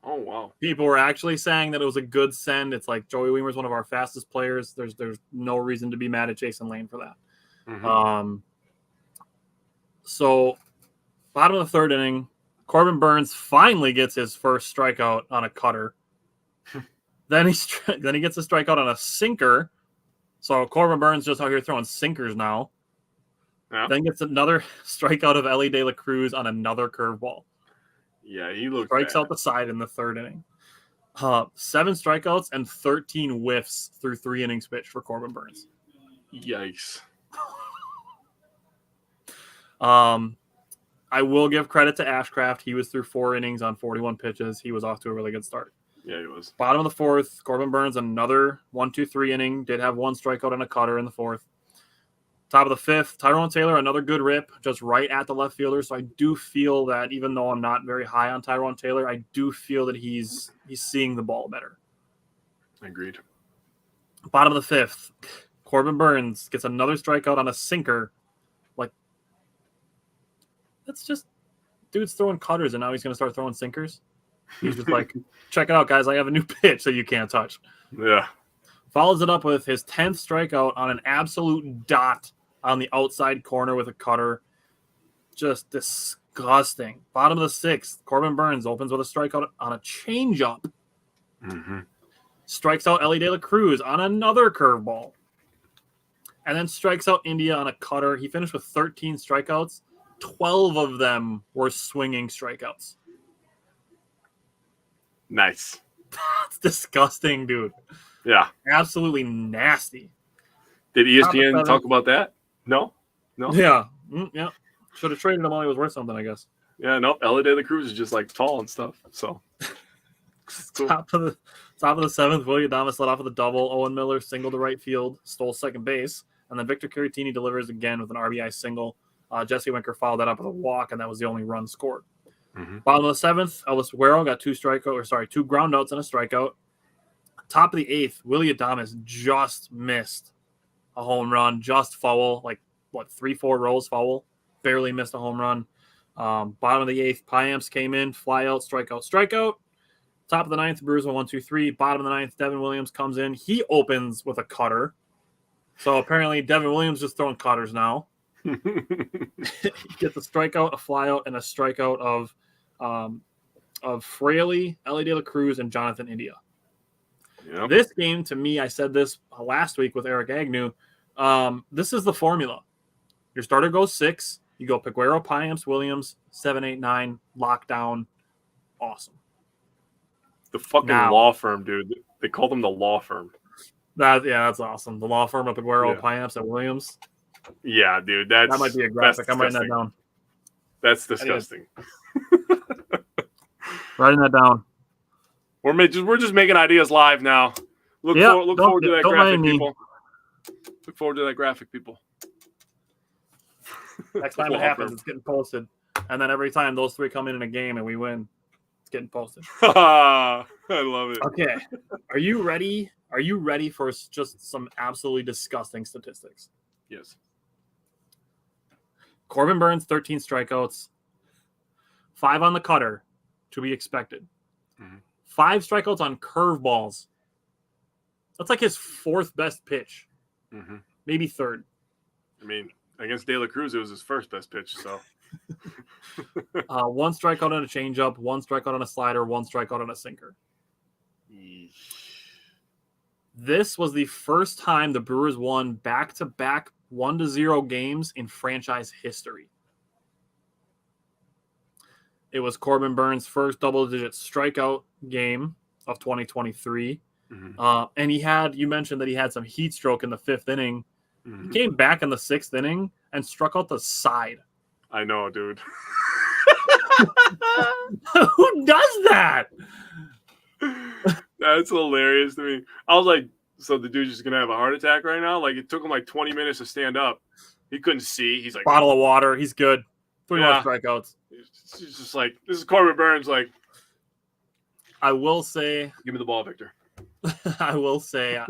Oh, wow. People were actually saying that it was a good send. It's like Joey Weimer's one of our fastest players. There's no reason to be mad at Jason Lane for that. Mm-hmm. So, bottom of the third inning, Corbin Burns finally gets his first strikeout on a cutter. then he gets a strikeout on a sinker. So Corbin Burns just out here throwing sinkers now. Yeah. Then gets another strikeout of Ellie De La Cruz on another curveball. Yeah, he looks strikes bad. out the side in the third inning. 7 strikeouts and 13 whiffs through 3 innings pitched for Corbin Burns. Yikes. I will give credit to Ashcraft. He was through 4 innings on 41 pitches. He was off to a really good start. Yeah, he was. Bottom of the fourth, Corbin Burns, another 1-2-3 inning. Did have 1 strikeout and a cutter in the fourth. Top of the fifth, Tyrone Taylor, another good rip, just right at the left fielder. So I do feel that even though I'm not very high on Tyrone Taylor, I do feel that he's seeing the ball better. Agreed. Bottom of the fifth, Corbin Burns gets another strikeout on a sinker. Like, that's just dude's throwing cutters, and now he's going to start throwing sinkers. He's just like, check it out, guys. I have a new pitch that you can't touch. Yeah. Follows it up with his 10th strikeout on an absolute dot on the outside corner with a cutter. Just disgusting. Bottom of the sixth, Corbin Burns opens with a strikeout on a changeup. Mm-hmm. Strikes out Ellie De La Cruz on another curveball. And then strikes out India on a cutter. He finished with 13 strikeouts. 12 of them were swinging strikeouts. Nice. That's disgusting, dude. Yeah. Absolutely nasty. Did ESPN talk about that? No? Yeah. Yeah. Should have traded him while he was worth something, I guess. Yeah, nope. Ellie De La Cruz is just like tall and stuff. So cool. Top of the seventh, William Adames led off with a double. Owen Miller singled to right field, stole second base, and then Victor Caratini delivers again with an RBI single. Jesse Winker followed that up with a walk, and that was the only run scored. Mm-hmm. Bottom of the seventh, Elvis Guerrero got 2 groundouts and a strikeout. Top of the eighth, Willie Adames just missed a home run, just foul, 3-4 rows foul, barely missed a home run. Bottom of the eighth, Piamps came in, fly out, strikeout. Top of the ninth, Brewers went 1-2-3. Bottom of the ninth, Devin Williams comes in. He opens with a cutter. So apparently Devin Williams just throwing cutters now. He gets a strikeout, a flyout, and a strikeout of Fraley, Ellie De La Cruz, and Jonathan India. Yep. This game, to me, I said this last week with Eric Agnew. This is the formula. Your starter goes 6. You go Peguero, Piamps, Williams, 7, 8, 9, lockdown. Awesome. The fucking law firm, dude. They call them the law firm. That's awesome. The law firm of Peguero, Piamps, and Williams. Yeah, dude. That might be a graphic. I'm writing that down. That's disgusting. Writing that down. We're just making ideas live now. Look forward to that graphic, people. Look forward to that graphic, people. Next time it happens, it's getting posted. And then every time those 3 come in a game and we win, it's getting posted. I love it. Okay. Are you ready? Are you ready for just some absolutely disgusting statistics? Yes. Corbin Burns, 13 strikeouts. 5 on the cutter, to be expected. Mm-hmm. 5 strikeouts on curveballs. That's like his 4th best pitch. Mm-hmm. Maybe 3rd. I mean, against De La Cruz, it was his 1st best pitch. So 1 strikeout on a changeup, 1 strikeout on a slider, 1 strikeout on a sinker. Eesh. This was the first time the Brewers won back-to-back 1-0 games in franchise history. It was Corbin Burns' first double-digit strikeout game of 2023. Mm-hmm. And you mentioned that he had some heat stroke in the 5th inning. Mm-hmm. He came back in the 6th inning and struck out the side. I know, dude. Who does that? That's hilarious to me. I was like, so the dude's just going to have a heart attack right now? Like, it took him 20 minutes to stand up. He couldn't see. He's like, bottle of water. He's good. 3 more strikeouts. He's just like, this is Corbin Burns. Like, I will say, give me the ball, Victor. I will say,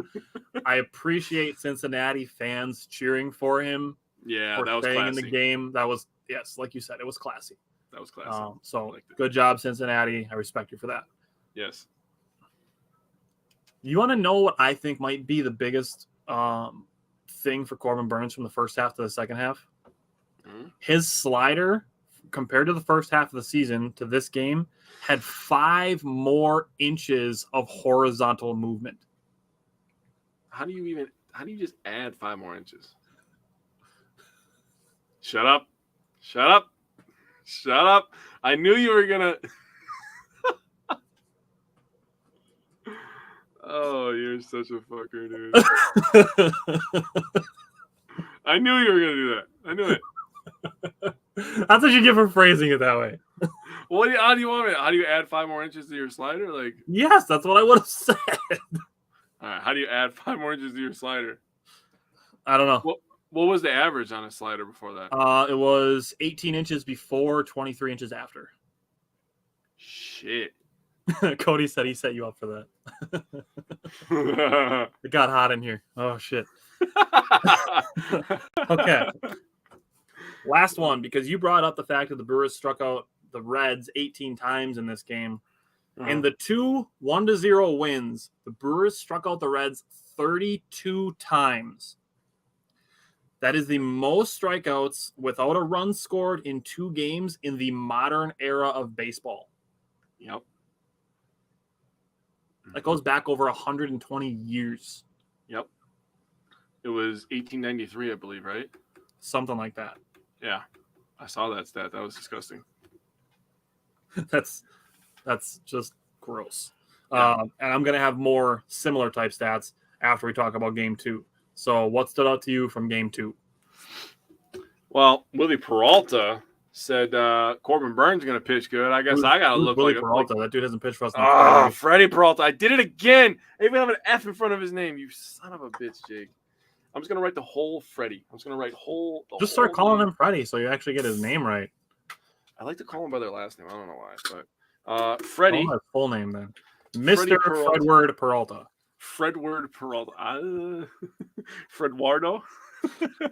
I appreciate Cincinnati fans cheering for him. Yeah, for that was staying classy. In the game. That was, yes, like you said, it was classy. That was classy. So good job, Cincinnati. I respect you for that. Yes. You want to know what I think might be the biggest thing for Corbin Burns from the first half to the second half? His slider, compared to the first half of the season to this game, had 5 more inches of horizontal movement. How do you just add 5 more inches? Shut up. I knew you were going to. Oh, you're such a fucker, dude. I knew you were going to do that. I knew it. That's what you get for phrasing it that way. How do you want it? How do you add 5 more inches to your slider? Like, yes, that's what I would have said. All right, how do you add 5 more inches to your slider? I don't know. What was the average on a slider before that? It was 18 inches before, 23 inches after. Shit. Cody said he set you up for that. It got hot in here. Oh, shit. Okay. Last one, because you brought up the fact that the Brewers struck out the Reds 18 times in this game. In the 2 1-0 wins, the Brewers struck out the Reds 32 times. That is the most strikeouts without a run scored in 2 games in the modern era of baseball. Yep. That goes back over 120 years. Yep. It was 1893, I believe, right? Something like that. Yeah. I saw that stat. That was disgusting. That's just gross. Yeah. And I'm going to have more similar type stats after we talk about game 2. So what stood out to you from game 2? Well, Willie Peralta said Corbin Burns is going to pitch good. I guess I got to look Willie like Peralta. That dude hasn't pitched for us. Freddie Peralta. I did it again. I even have an F in front of his name. You son of a bitch, Jake. I'm just going to write the whole Freddie. I'm just going to write Just start calling him Freddie so you actually get his name right. I like to call him by their last name. I don't know why, but Freddie. His full name then. Mr. Fredward Peralta. Fredward Peralta. Fredwardo?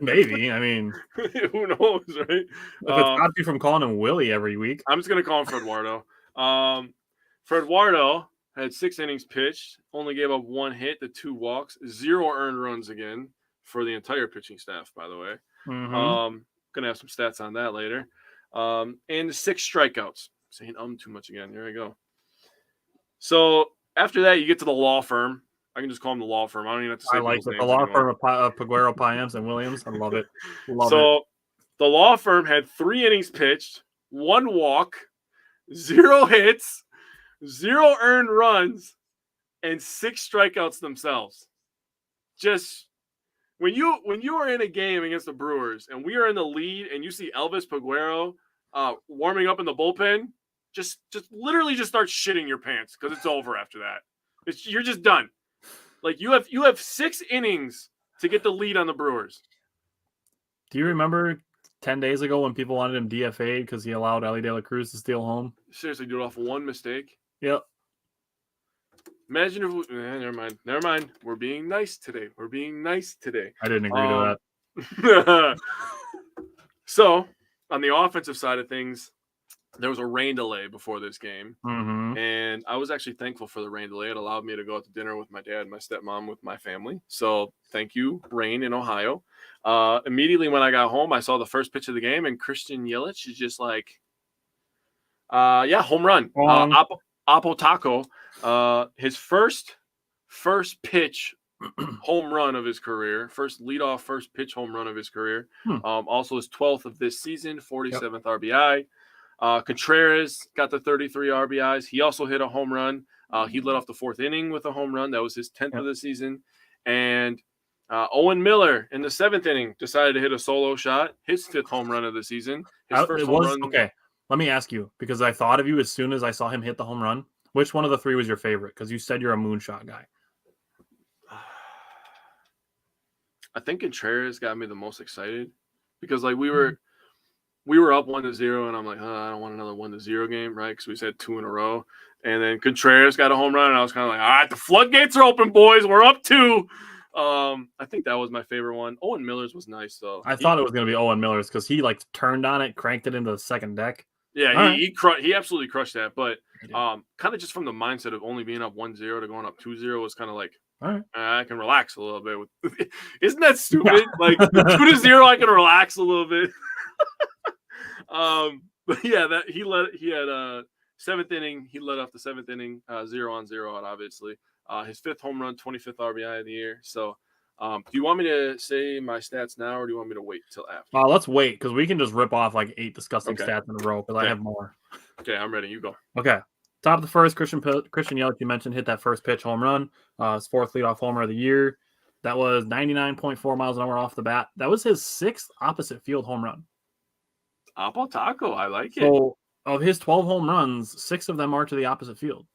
Maybe. I mean, who knows, right? If it's not you from calling him Willie every week. I'm just going to call him Fredwardo. Fredwardo had 6 innings pitched, only gave up 1 hit to 2 walks, 0 earned runs again for the entire pitching staff, by the way. Mm-hmm. Going to have some stats on that later. And 6 strikeouts. Saying too much again. Here we go. So after that, you get to the law firm. I can just call them the law firm. I don't even have to say. I like the law firm of Paguero, Payams, and Williams. I love it. The law firm had 3 innings pitched, 1 walk, 0 hits, 0 earned runs, and 6 strikeouts themselves. Just when you are in a game against the Brewers and we are in the lead and you see Elvis Paguero warming up in the bullpen, just literally just start shitting your pants because it's over after that. You're just done. Like you have 6 innings to get the lead on the Brewers. Do you remember 10 days ago when people wanted him DFA'd because he allowed Ellie De La Cruz to steal home? Seriously, do it off 1 mistake? Yep. Imagine if never mind. We're being nice today. I didn't agree to that. So, on the offensive side of things, there was a rain delay before this game. Mm-hmm. And I was actually thankful for the rain delay. It allowed me to go out to dinner with my dad and my stepmom with my family. So thank you, rain in Ohio. Immediately when I got home, I saw the first pitch of the game, and Christian Yelich is just like, home run. Apo Taco. His first pitch home run of his career. First leadoff, first pitch home run of his career. Also his 12th of this season, 47th RBI. Contreras got the 33 RBIs. He also hit a home run. He led off the 4th inning with a home run. That was his 10th of the season. And Owen Miller in the 7th inning decided to hit a solo shot, his 5th home run of the season. His first home run. Okay, let me ask you, because I thought of you as soon as I saw him hit the home run. Which one of the 3 was your favorite? Because you said you're a moonshot guy. I think Contreras got me the most excited because like we were up 1-0, and I'm like, I don't want another 1-0 game, right? Because we said 2 in a row. And then Contreras got a home run, and I was kind of like, all right, the floodgates are open, boys. We're up 2. I think that was my favorite one. Owen Miller's was nice, though. I thought it was going to be Owen Miller's because he like turned on it, cranked it into the second deck. Yeah, he absolutely crushed that. But kind of just from the mindset of only being up 1-0 to going up 2-0 was kind of like, all right, I can relax a little bit. Isn't that stupid? Like 2-0, I can relax a little bit. But yeah, he had seventh inning. He led off the seventh inning, 0-0 out, obviously. His 5th home run, 25th RBI of the year. So, do you want me to say my stats now, or do you want me to wait till after? Let's wait because we can just rip off like 8 disgusting stats in a row because I have more. Okay, I'm ready. You go. Okay. Top of the first, Christian Yelich, you mentioned, hit that first pitch home run. His 4th leadoff homer of the year. That was 99.4 miles an hour off the bat. That was his 6th opposite field home run. Apple taco. I like it. So of his 12 home runs, 6 of them are to the opposite field.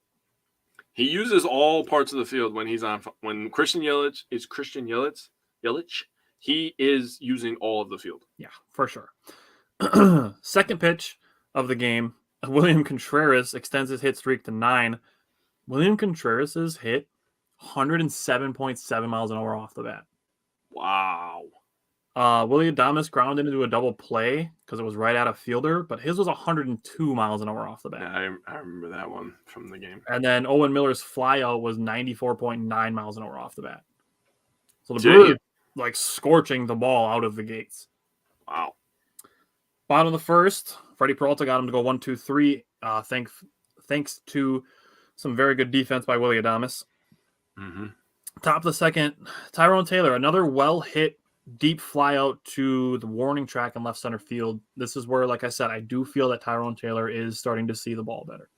He uses all parts of the field when he's on. When Christian Yelich is Christian Yelich, he is using all of the field. Yeah, for sure. Second pitch of the game, William Contreras extends his hit streak to 9. William Contreras has hit 107.7 miles an hour off the bat. Wow. Willie Adames grounded into a double play because it was right at a fielder, but his was 102 miles an hour off the bat. Yeah, I remember that one from the game. And then Owen Miller's flyout was 94.9 miles an hour off the bat. So the Brewers like scorching the ball out of the gates. Wow. Bottom of the first, Freddie Peralta got him to go 1-2-3. Thanks to some very good defense by Willie Adames. Mm-hmm. Top of the second, Tyrone Taylor, another well-hit deep fly out to the warning track in left center field. This is where, like I said, I do feel that Tyrone Taylor is starting to see the ball better.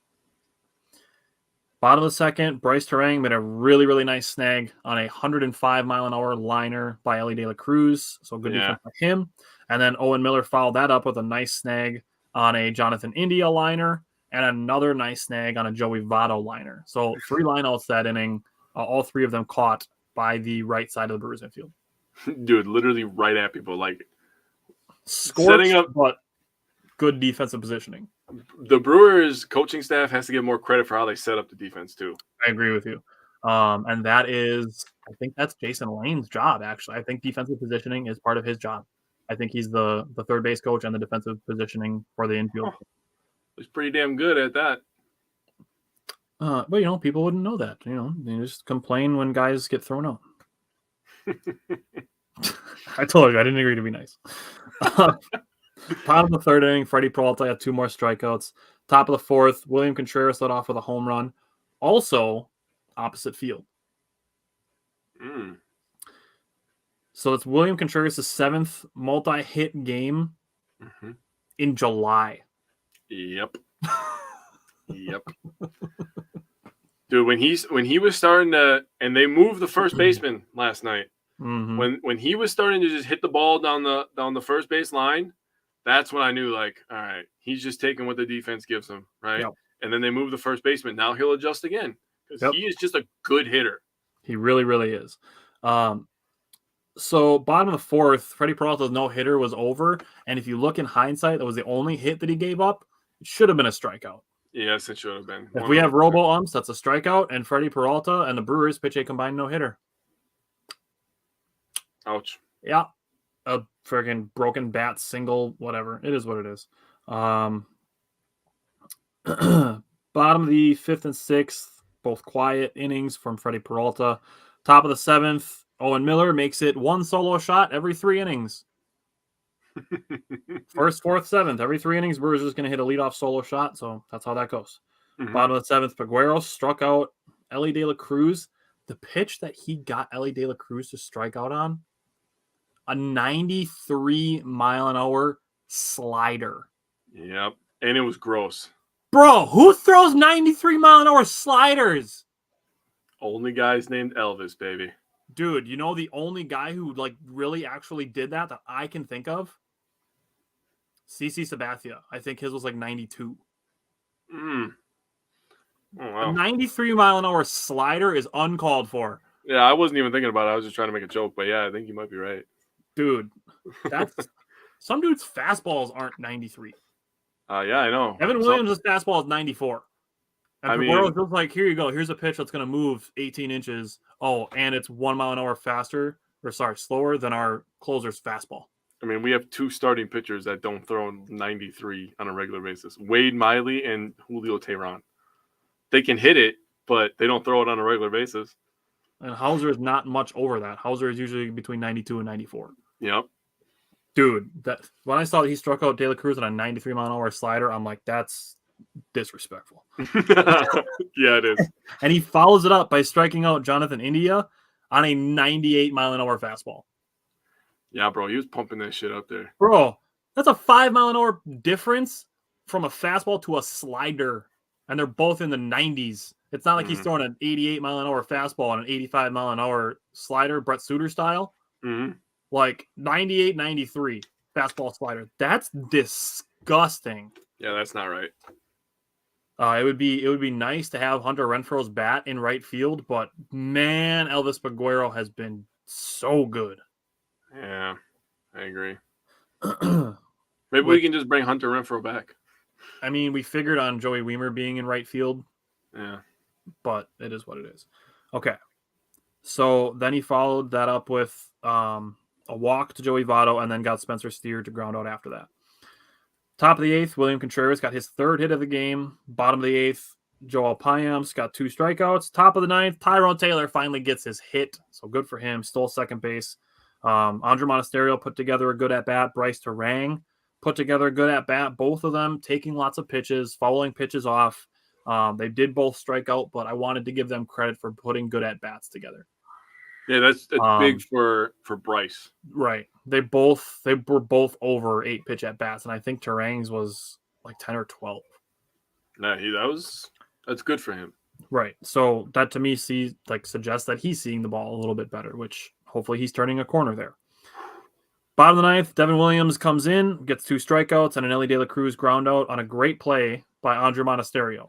Bottom of the second, Bryce Terang made a really, really nice snag on a 105-mile-an-hour liner by Ellie De La Cruz. So good defense by him. And then Owen Miller followed that up with a nice snag on a Jonathan India liner and another nice snag on a Joey Votto liner. So 3 lineouts that inning, all 3 of them caught by the right side of the Brewers infield. Dude, literally right at people, like setting up, but good defensive positioning. The Brewers coaching staff has to get more credit for how they set up the defense too. I agree with you. And that is, I think that's Jason Lane's job, actually. I think defensive positioning is part of his job. I think he's the third base coach and the defensive positioning for the infield. He's pretty damn good at that. But, people wouldn't know that. They just complain when guys get thrown out. I told you, I didn't agree to be nice. Bottom of the third inning, Freddie Peralta had 2 more strikeouts. Top of the fourth, William Contreras led off with a home run. Also, opposite field. So it's William Contreras' 7th multi-hit game in July. Yep. Dude, when he was starting to, and they moved the first baseman last night. When he was starting to just hit the ball down the first base line, that's when I knew, like, all right, he's just taking what the defense gives him, right? Yep. And then they move the first baseman. Now he'll adjust again because he is just a good hitter. He really, really is. So bottom of the fourth, Freddie Peralta's no-hitter was over, and if you look in hindsight, that was the only hit that he gave up. It should have been a strikeout. Yes, it should have been. If we have robo-umps, that's a strikeout, and Freddie Peralta and the Brewers pitch a combined no-hitter. Ouch. Yeah. A freaking broken bat, single, whatever. It is what it is. Bottom of the 5th and 6th, both quiet innings from Freddie Peralta. Top of the 7th, Owen Miller makes it 1 solo shot every 3 innings. 1st, 4th, 7th. Every 3 innings, Brewers is going to hit a leadoff solo shot, so that's how that goes. Bottom of the 7th, Peguero struck out Ellie De La Cruz. The pitch that he got Ellie De La Cruz to strike out on, a 93-mile-an-hour slider. Yep, and it was gross. Bro, who throws 93-mile-an-hour sliders? Only guys named Elvis, baby. Dude, the only guy who really actually did that I can think of? CC Sabathia. I think his was 92. Oh, wow. A 93-mile-an-hour slider is uncalled for. Yeah, I wasn't even thinking about it. I was just trying to make a joke, but yeah, I think you might be right. Dude, that's some dudes' fastballs aren't 93. Yeah, I know. Evan Williams' fastball is 94. And Peguero's just like, here you go. Here's a pitch that's going to move 18 inches. Oh, and it's 1 mile an hour slower than our closer's fastball. I mean, we have 2 starting pitchers that don't throw 93 on a regular basis. Wade Miley and Julio Teheran. They can hit it, but they don't throw it on a regular basis. And Hauser is not much over that. Hauser is usually between 92 and 94. Yep. Dude, that when I saw that he struck out De La Cruz on a 93-mile-an-hour slider, I'm like, that's disrespectful. Yeah, it is. And he follows it up by striking out Jonathan India on a 98-mile-an-hour fastball. Yeah, bro, he was pumping that shit up there. Bro, that's a 5-mile-an-hour difference from a fastball to a slider, and they're both in the 90s. It's not like he's throwing an 88-mile-an-hour fastball and an 85-mile-an-hour slider, Brett Suter style. Like 98, 93 fastball slider. That's disgusting. Yeah, that's not right. It would be nice to have Hunter Renfroe's bat in right field, but man, Elvis Paguero has been so good. Yeah, I agree. Maybe we can just bring Hunter Renfroe back. I mean, we figured on Joey Wiemer being in right field. Yeah. But it is what it is. Okay. So then he followed that up with a walk to Joey Votto and then got Spencer Steer to ground out after that. Top of the 8th, William Contreras got his 3rd hit of the game. Bottom of the 8th, Joel Payamps got 2 strikeouts. Top of the 9th, Tyrone Taylor finally gets his hit. So good for him. Stole second base. Andre Monasterio put together a good at-bat. Bryce Terang put together a good at-bat. Both of them taking lots of pitches, fouling pitches off. They did both strike out, but I wanted to give them credit for putting good at-bats together. Yeah, that's big for Bryce. Right. They were both over 8 pitch at-bats, and I think Terang's was like 10 or 12. No, that's good for him. Right. So that to me suggests that he's seeing the ball a little bit better, which hopefully he's turning a corner there. Bottom of the 9th, Devin Williams comes in, gets 2 strikeouts and an Elly De La Cruz ground out on a great play by Andre Monasterio.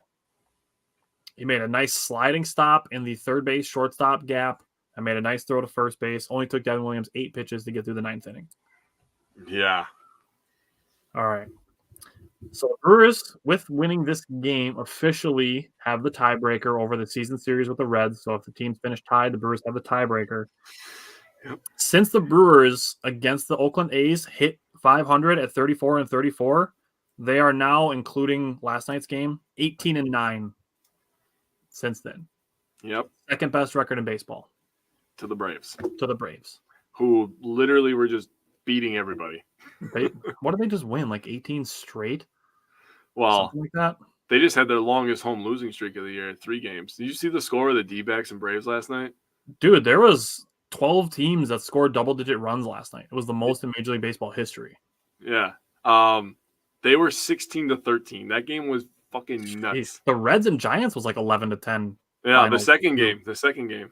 He made a nice sliding stop in the third base shortstop gap and made a nice throw to first base. Only took Devin Williams 8 pitches to get through the 9th inning. Yeah. All right. So the Brewers, with winning this game, officially have the tiebreaker over the season series with the Reds. So if the teams finish tied, the Brewers have the tiebreaker. Yep. Since the Brewers against the Oakland A's hit 500 at 34-34, they are now, including last night's game, 18-9 since then. Yep. Second best record in baseball. To the Braves. Who literally were just beating everybody. What did they just win? Like 18 straight? Well, something like that? They just had their longest home losing streak of the year at 3 games. Did you see the score of the D-backs and Braves last night? Dude, there was 12 teams that scored double-digit runs last night. It was the most in Major League Baseball history. Yeah. They were 16-13. That game was fucking nuts. Jeez. The Reds and Giants was like 11-10. Yeah, finals. The second game.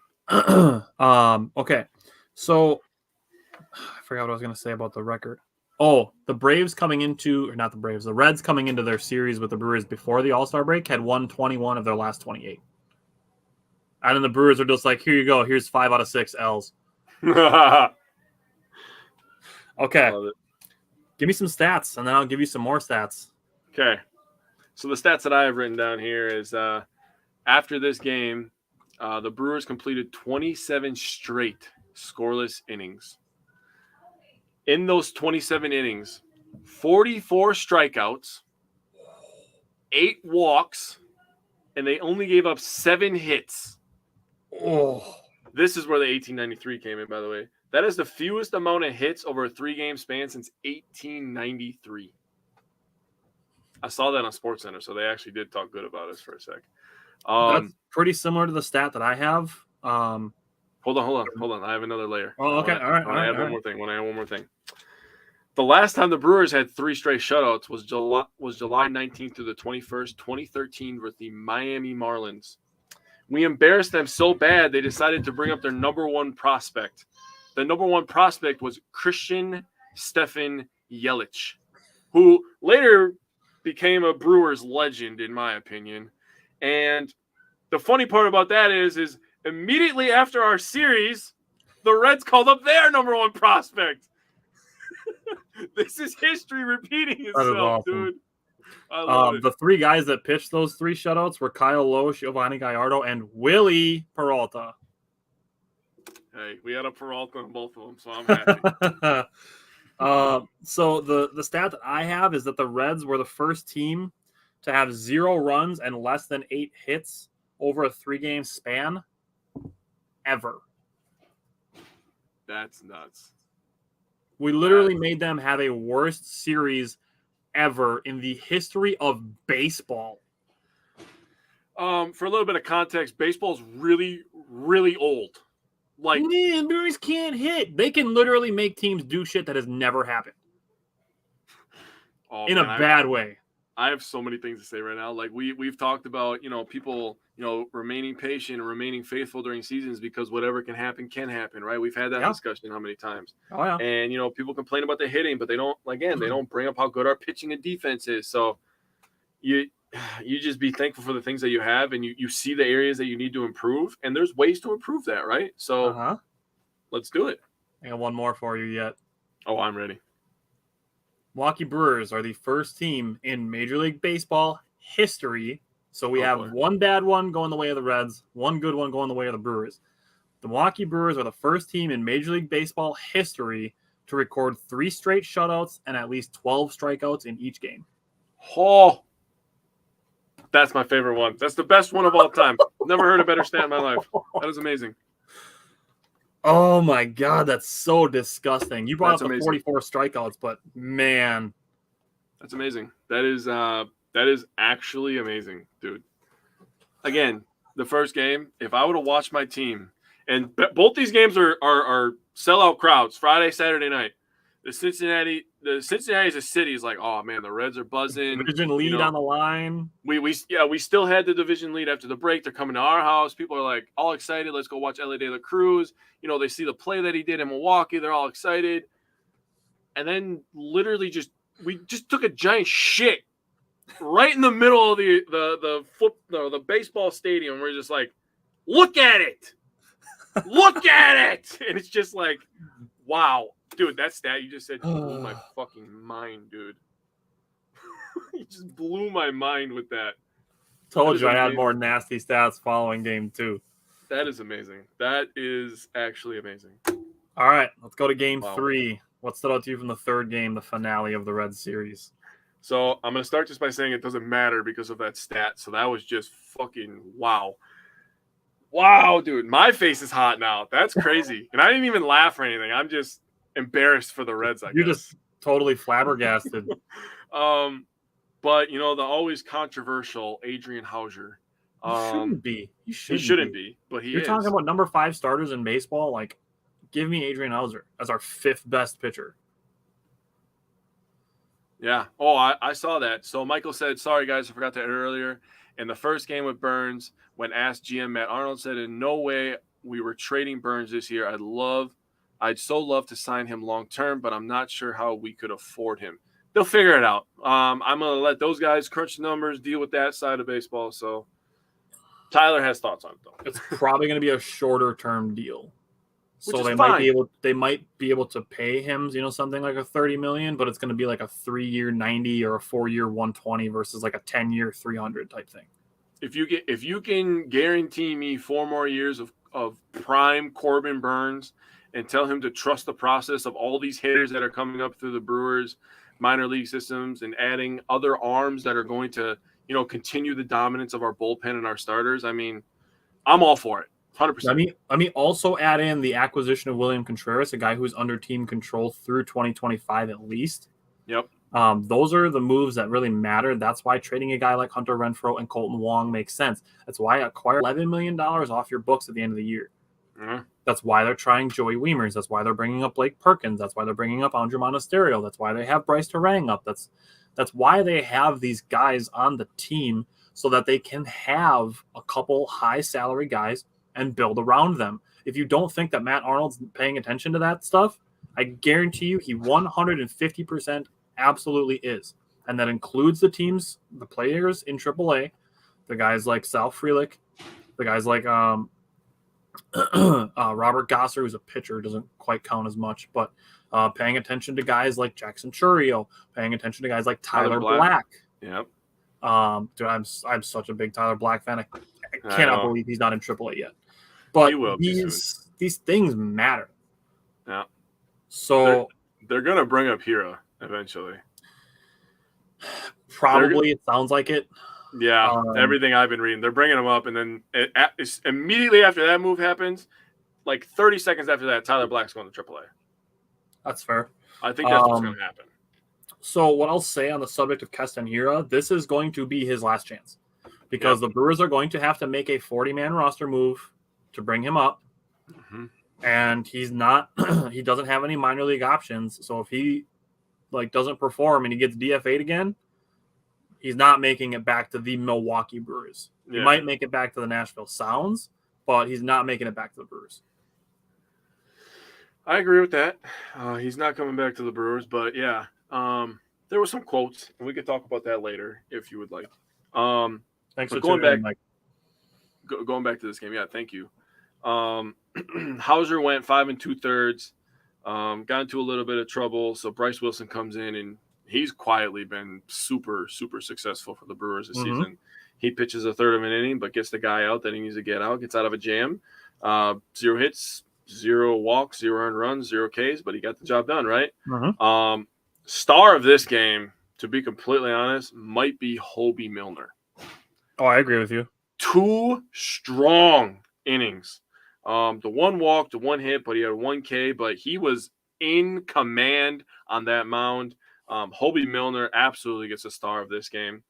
Okay. So I forgot what I was going to say about the record. Oh, the Reds coming into their series with the Brewers before the All-Star break had won 21 of their last 28. And then the Brewers are just like, here you go. Here's 5 out of 6 L's. Okay. Give me some stats, and then I'll give you some more stats. Okay. So the stats that I have written down here is after this game, the Brewers completed 27 straight scoreless innings. In those 27 innings, 44 strikeouts, 8 walks, and they only gave up 7 hits. Oh, this is where the 1893 came in, by the way. That is the fewest amount of hits over a 3-game span since 1893. I saw that on SportsCenter, so they actually did talk good about us for a sec. That's pretty similar to the stat that I have. Hold on. I have another layer. Oh, okay. All right. I have one more thing. The last time the Brewers had 3 straight shutouts was July 19th through the 21st, 2013, with the Miami Marlins. We embarrassed them so bad they decided to bring up their number 1 prospect. The number 1 prospect was Christian Stefan Yelich, who later became a Brewers legend, in my opinion. And the funny part about that is immediately after our series, the Reds called up their number 1 prospect. This is history repeating itself, awesome. dude. I love it. The 3 guys that pitched those 3 shutouts were Kyle Lowe, Giovanni Gallardo, and Willie Peralta. Hey, we had a Peralta on both of them, so I'm happy. So the stat that I have is that the Reds were the first team to have 0 runs and less than 8 hits over a 3-game span ever. That's nuts. We literally made them have a worst series ever in the history of baseball. For a little bit of context, baseball's really, really old. Like, man, Brewers can't hit. They can literally make teams do shit that has never happened. In a bad way. I have so many things to say right now. Like we've talked about, people, remaining patient and remaining faithful during seasons because whatever can happen, right? We've had that discussion how many times. Oh yeah. And people complain about the hitting, but they don't bring up how good our pitching and defense is. So you just be thankful for the things that you have, and you see the areas that you need to improve, and there's ways to improve that, right? So let's do it. I got one more for you yet. Oh, I'm ready. Milwaukee Brewers are the first team in Major League Baseball history. So we have one bad one going the way of the Reds, one good one going the way of the Brewers. The Milwaukee Brewers are the first team in Major League Baseball history to record 3 straight shutouts and at least 12 strikeouts in each game. Oh, that's my favorite one. That's the best one of all time. Never heard a better stat in my life. That is amazing. Oh my God, that's so disgusting. You brought up the 44 strikeouts, but man, that's amazing. That is actually amazing, dude. Again, the first game, if I would have watched my team, and both these games are sellout crowds, Friday, Saturday night. The Cincinnati as a city is like, oh man, the Reds are buzzing. Division lead on the line. We still had the division lead after the break. They're coming to our house. People are like all excited. Let's go watch LA De La Cruz. They see the play that he did in Milwaukee. They're all excited. And then literally we just took a giant shit right in the middle of the baseball stadium. We're just like, look at it. Look at it. And it's just like, wow. Dude, that stat you just said blew my fucking mind, dude. You just blew my mind with that. Told you I had more nasty stats following game 2. That is amazing. That is actually amazing. All right, let's go to game 3. What stood out to you from the third game, the finale of the Reds series? So I'm going to start just by saying it doesn't matter because of that stat. So that was just fucking wow. Wow, dude. My face is hot now. That's crazy. And I didn't even laugh or anything. I'm just embarrassed for the Reds, I guess. You're just totally flabbergasted. But the always controversial Adrian Hauser. Shouldn't be. He shouldn't be, but he is. You're talking about number 5 starters in baseball. Like, give me Adrian Hauser as our 5th best pitcher. Yeah. Oh, I saw that. So Michael said, sorry guys, I forgot to add earlier. In the first game with Burns, when asked GM Matt Arnold said, in no way we were trading Burns this year. I'd so love to sign him long term, but I'm not sure how we could afford him. They'll figure it out. I'm going to let those guys crunch the numbers, deal with that side of baseball. So Tyler has thoughts on it, though. It's probably going to be a shorter term deal. So they might be able to pay him, something like a $30 million, but it's going to be like a 3-year $90 or a 4-year $120 versus like a 10-year $300 type thing. If you can guarantee me 4 more years of prime Corbin Burns and tell him to trust the process of all these hitters that are coming up through the Brewers minor league systems and adding other arms that are going to, continue the dominance of our bullpen and our starters, I mean, I'm all for it. 100%. Let me also add in the acquisition of William Contreras, a guy who's under team control through 2025 at least. Yep. Those are the moves that really matter. That's why trading a guy like Hunter Renfroe and Colton Wong makes sense. That's why acquire $11 million off your books at the end of the year. Mm-hmm. That's why they're trying Joey Wiemers. That's why they're bringing up Blake Perkins. That's why they're bringing up Andrew Monasterio. That's why they have Bryce Terang up. That's why they have these guys on the team so that they can have a couple high salary guys and build around them. If you don't think that Matt Arnold's paying attention to that stuff, I guarantee you he 150% absolutely is. And that includes the players in AAA, the guys like Sal Frelick, the guys like Robert Gosser, who's a pitcher, doesn't quite count as much, but paying attention to guys like Jackson Churio, paying attention to guys like Tyler Black. Yep. Dude, I'm such a big Tyler Black fan. I cannot believe he's not in AAA yet. But these things matter. Yeah. So they're gonna bring up Hira eventually. Probably, it sounds like it. Yeah, everything I've been reading, they're bringing him up, and then immediately after that move happens, like 30 seconds after that, Tyler Black's going to AAA. That's fair. I think that's what's going to happen. So what I'll say on the subject of Castanera, this is going to be his last chance because the Brewers are going to have to make a 40-man roster move to bring him up. Mm-hmm. And he's not he doesn't have any minor league options. So if he doesn't perform and he gets DFA'd again, he's not making it back to the Milwaukee Brewers. He might make it back to the Nashville Sounds, but he's not making it back to the Brewers. I agree with that. He's not coming back to the Brewers, but yeah. There were some quotes, and we could talk about that later if you would like. Thanks for going back. Mike. Going back to this game, yeah, thank you. Hauser went 5 2/3, got into a little bit of trouble, so Bryce Wilson comes in, and he's quietly been super, super successful for the Brewers this season. He pitches a third of an inning, but gets the guy out that he needs to get out, gets out of a jam. 0 hits, 0 walks, 0 earned runs, 0 Ks, but he got the job done, right? Star of this game, to be completely honest, might be Hobie Milner. Oh, I agree with you. 2 strong innings. The 1 walk, the 1 hit, but he had 1 K, but he was in command on that mound. Hobie Milner absolutely gets a star of this game.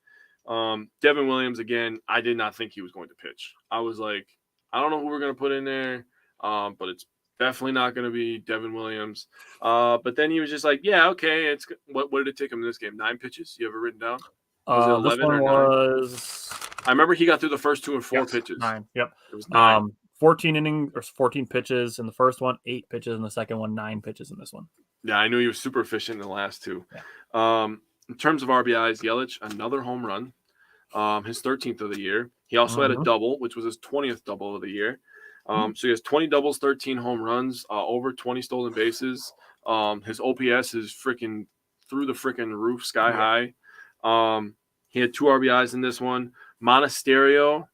Devin Williams, again, I did not think he was going to pitch. I was like, I don't know who we're going to put in there, but it's definitely not going to be Devin Williams. But then he was just like, yeah, okay. It's what did it take him in this game? 9 pitches? You have it written down? Was it 11 this one or 9? was... I remember he got through the first 2 and 4 pitches. 9. Yep. It was 9. 14 innings or 14 pitches in the first one, 8 pitches in the second one, 9 pitches in this one. Yeah, I knew he was super efficient in the last 2. Yeah. In terms of RBIs, Yelich, another home run, his 13th of the year. He also had a double, which was his 20th double of the year. So he has 20 doubles, 13 home runs, over 20 stolen bases. His OPS is freaking through the freaking roof, sky high. He had 2 RBIs in this one. Monasterio,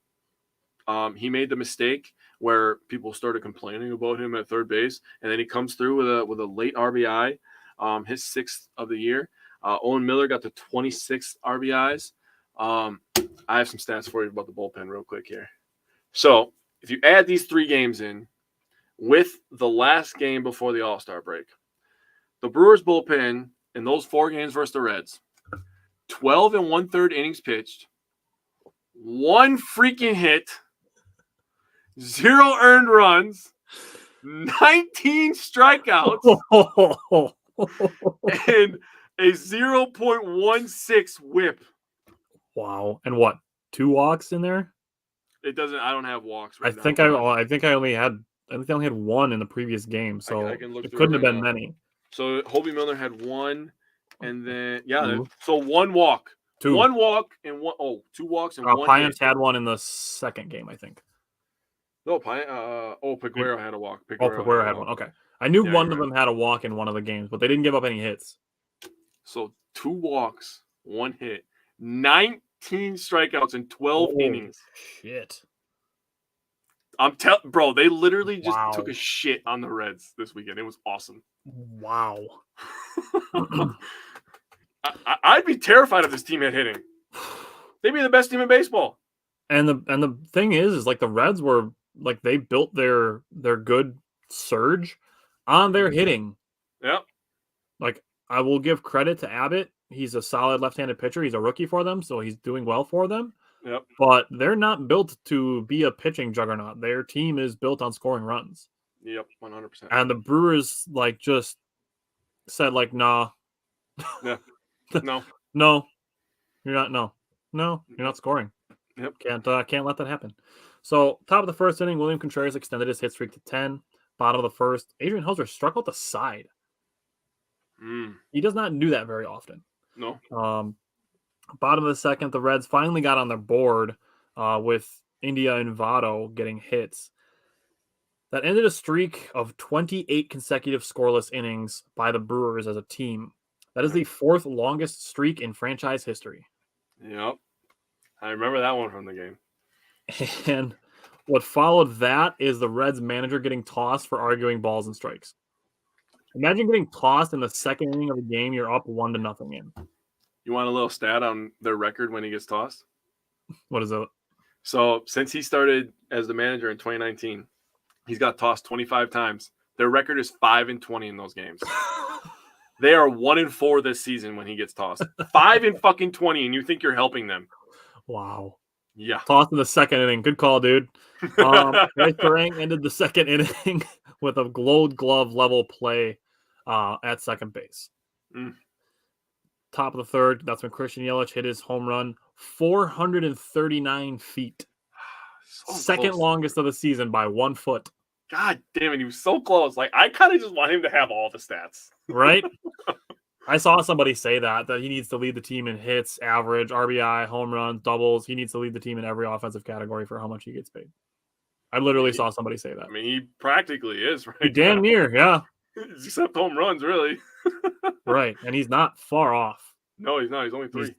he made the mistake where people started complaining about him at third base, and then he comes through with a late RBI, his 6th of the year. Owen Miller got the 26 RBIs. I have some stats for you about the bullpen real quick here. So if you add these 3 games in with the last game before the All-Star break, the Brewers bullpen in those 4 games versus the Reds, 12 1/3 innings pitched, 1 freaking hit, 0 earned runs, 19 strikeouts, and a 0.16 whip. Wow. And what? 2 walks in there? It doesn't. I don't have walks. I think I only had 1 in the previous game, so I can look it couldn't have been many. So Hobie Milner had 1, and then so 1 walk, 2. 1 walk and 2 walks and 1. Pines had 1 in the second game, I think. No, Peguero had a walk. Peguero had 1. Okay, I knew one of them had a walk in one of the games, but they didn't give up any hits. So 2 walks, 1 hit, 19 strikeouts in 12 innings. Shit. Bro, they literally just took a shit on the Reds this weekend. It was awesome. Wow. I'd be terrified if this team had hitting. They'd be the best team in baseball. And the thing is like the Reds were like they built their good surge on their hitting. Yep. Like I will give credit to Abbott. He's a solid left-handed pitcher. He's a rookie for them, so he's doing well for them. Yep. But they're not built to be a pitching juggernaut. Their team is built on scoring runs. Yep, 100%. And the Brewers just said nah. Yeah. No. No. You're not. No. You're not scoring. Yep. Can't let that happen. So top of the first inning, William Contreras extended his hit streak to 10. Bottom of the first, Adrian Hauser struck out the side. He does not do that very often. No. Bottom of the second, the Reds finally got on their board with India and Votto getting hits. That ended a streak of 28 consecutive scoreless innings by the Brewers as a team. That is the 4th longest streak in franchise history. Yep. I remember that one from the game. And what followed that is the Reds manager getting tossed for arguing balls and strikes. Imagine getting tossed in the second inning of a game you're up 1-0 in. You want a little stat on their record when he gets tossed? What is it? So since he started as the manager in 2019, he's got tossed 25 times. Their record is 5-20 in those games. They are 1-4 this season when he gets tossed. 5-20, and you think you're helping them. Wow. Yeah. Tossed in the second inning. Good call, dude. Bryce Terang ended the second inning with a Gold Glove level play at second base. Top of the third, that's when Christian Yelich hit his home run, 439 feet. So second longest of the season by 1 foot. God damn it, he was so close. Like, I kind of just want him to have all the stats. Right? I saw somebody say that he needs to lead the team in hits, average, RBI, home runs, doubles. He needs to lead the team in every offensive category for how much he gets paid. I literally saw somebody say that. I mean, he practically is, right? He damn near, yeah. Except home runs, really. Right, and he's not far off. No, he's not. He's only 3. He's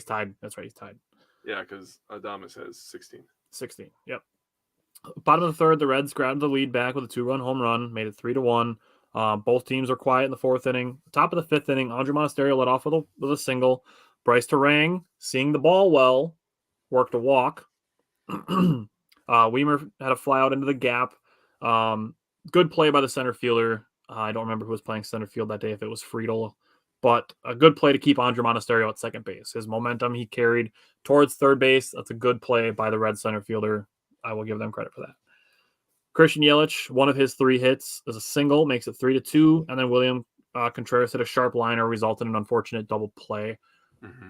tied. That's right, he's tied. Yeah, because Adames has 16. 16, yep. Bottom of the third, the Reds grabbed the lead back with a 2-run home run, made it 3-1. Both teams are quiet in the fourth inning. Top of the fifth inning, Andrew Monasterio led off with a single. Bryce Terang, seeing the ball well, worked a walk. Weimer had a fly out into the gap. Good play by the center fielder. I don't remember who was playing center field that day, if it was Friedel. But a good play to keep Andrew Monasterio at second base. His momentum he carried towards third base. That's a good play by the Red center fielder. I will give them credit for that. Christian Yelich, one of his 3 hits is a single, makes it 3-2. And then William Contreras hit a sharp liner, resulted in an unfortunate double play.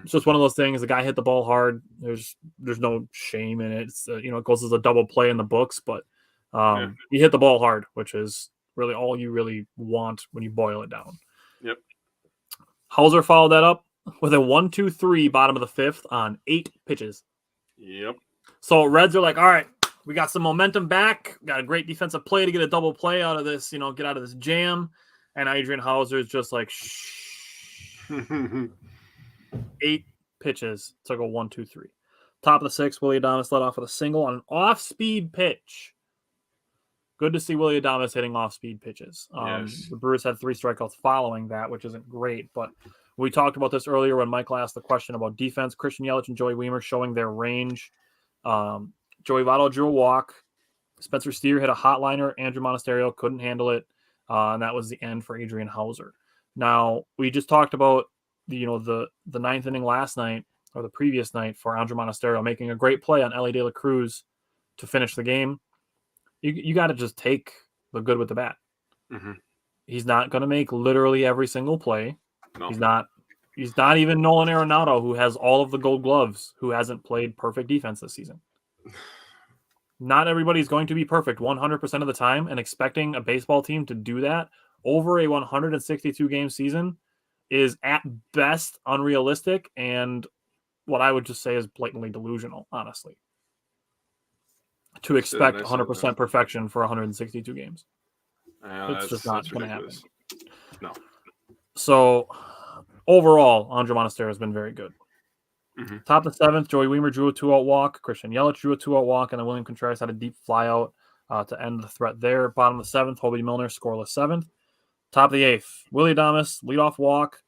It's just one of those things. The guy hit the ball hard. There's no shame in it. It's, it goes as a double play in the books, but he hit the ball hard, which is really all you really want when you boil it down. Yep. Hauser followed that up with a 1-2-3 bottom of the fifth on 8 pitches. Yep. So Reds are like, all right, we got some momentum back. Got a great defensive play to get a double play out of this, get out of this jam. And Adrian Hauser is just like, shh. 8 pitches. Took a 1-2-3. Top of the sixth, Willie Adames led off with a single on an off-speed pitch. Good to see Willie Adames hitting off-speed pitches. Yes. The Brewers had 3 strikeouts following that, which isn't great. But we talked about this earlier when Michael asked the question about defense. Christian Yelich and Joey Weimer showing their range. Joey Votto drew a walk. Spencer Steer hit a hot liner. Andrew Monasterio couldn't handle it. And that was the end for Adrian Hauser. Now, we just talked about the ninth inning last night, or the previous night, for Andrew Monasterio making a great play on Elly De La Cruz to finish the game. You got to just take the good with the bad. Mm-hmm. He's not going to make literally every single play. No. He's not even Nolan Arenado, who has all of the Gold Gloves, who hasn't played perfect defense this season. Not everybody's going to be perfect 100% of the time, and expecting a baseball team to do that over a 162-game season is at best unrealistic, and what I would just say is blatantly delusional, honestly. To expect 100% perfection for 162 games. It's just not going to happen. No. So, overall, Andrew Monasterio has been very good. Mm-hmm. Top of the seventh, Joey Weimer drew a 2-out walk. Christian Yelich drew a 2-out walk, and then William Contreras had a deep fly out to end the threat there. Bottom of the seventh, Hobie Milner scoreless seventh. Top of the eighth, Willie Adames, leadoff walk.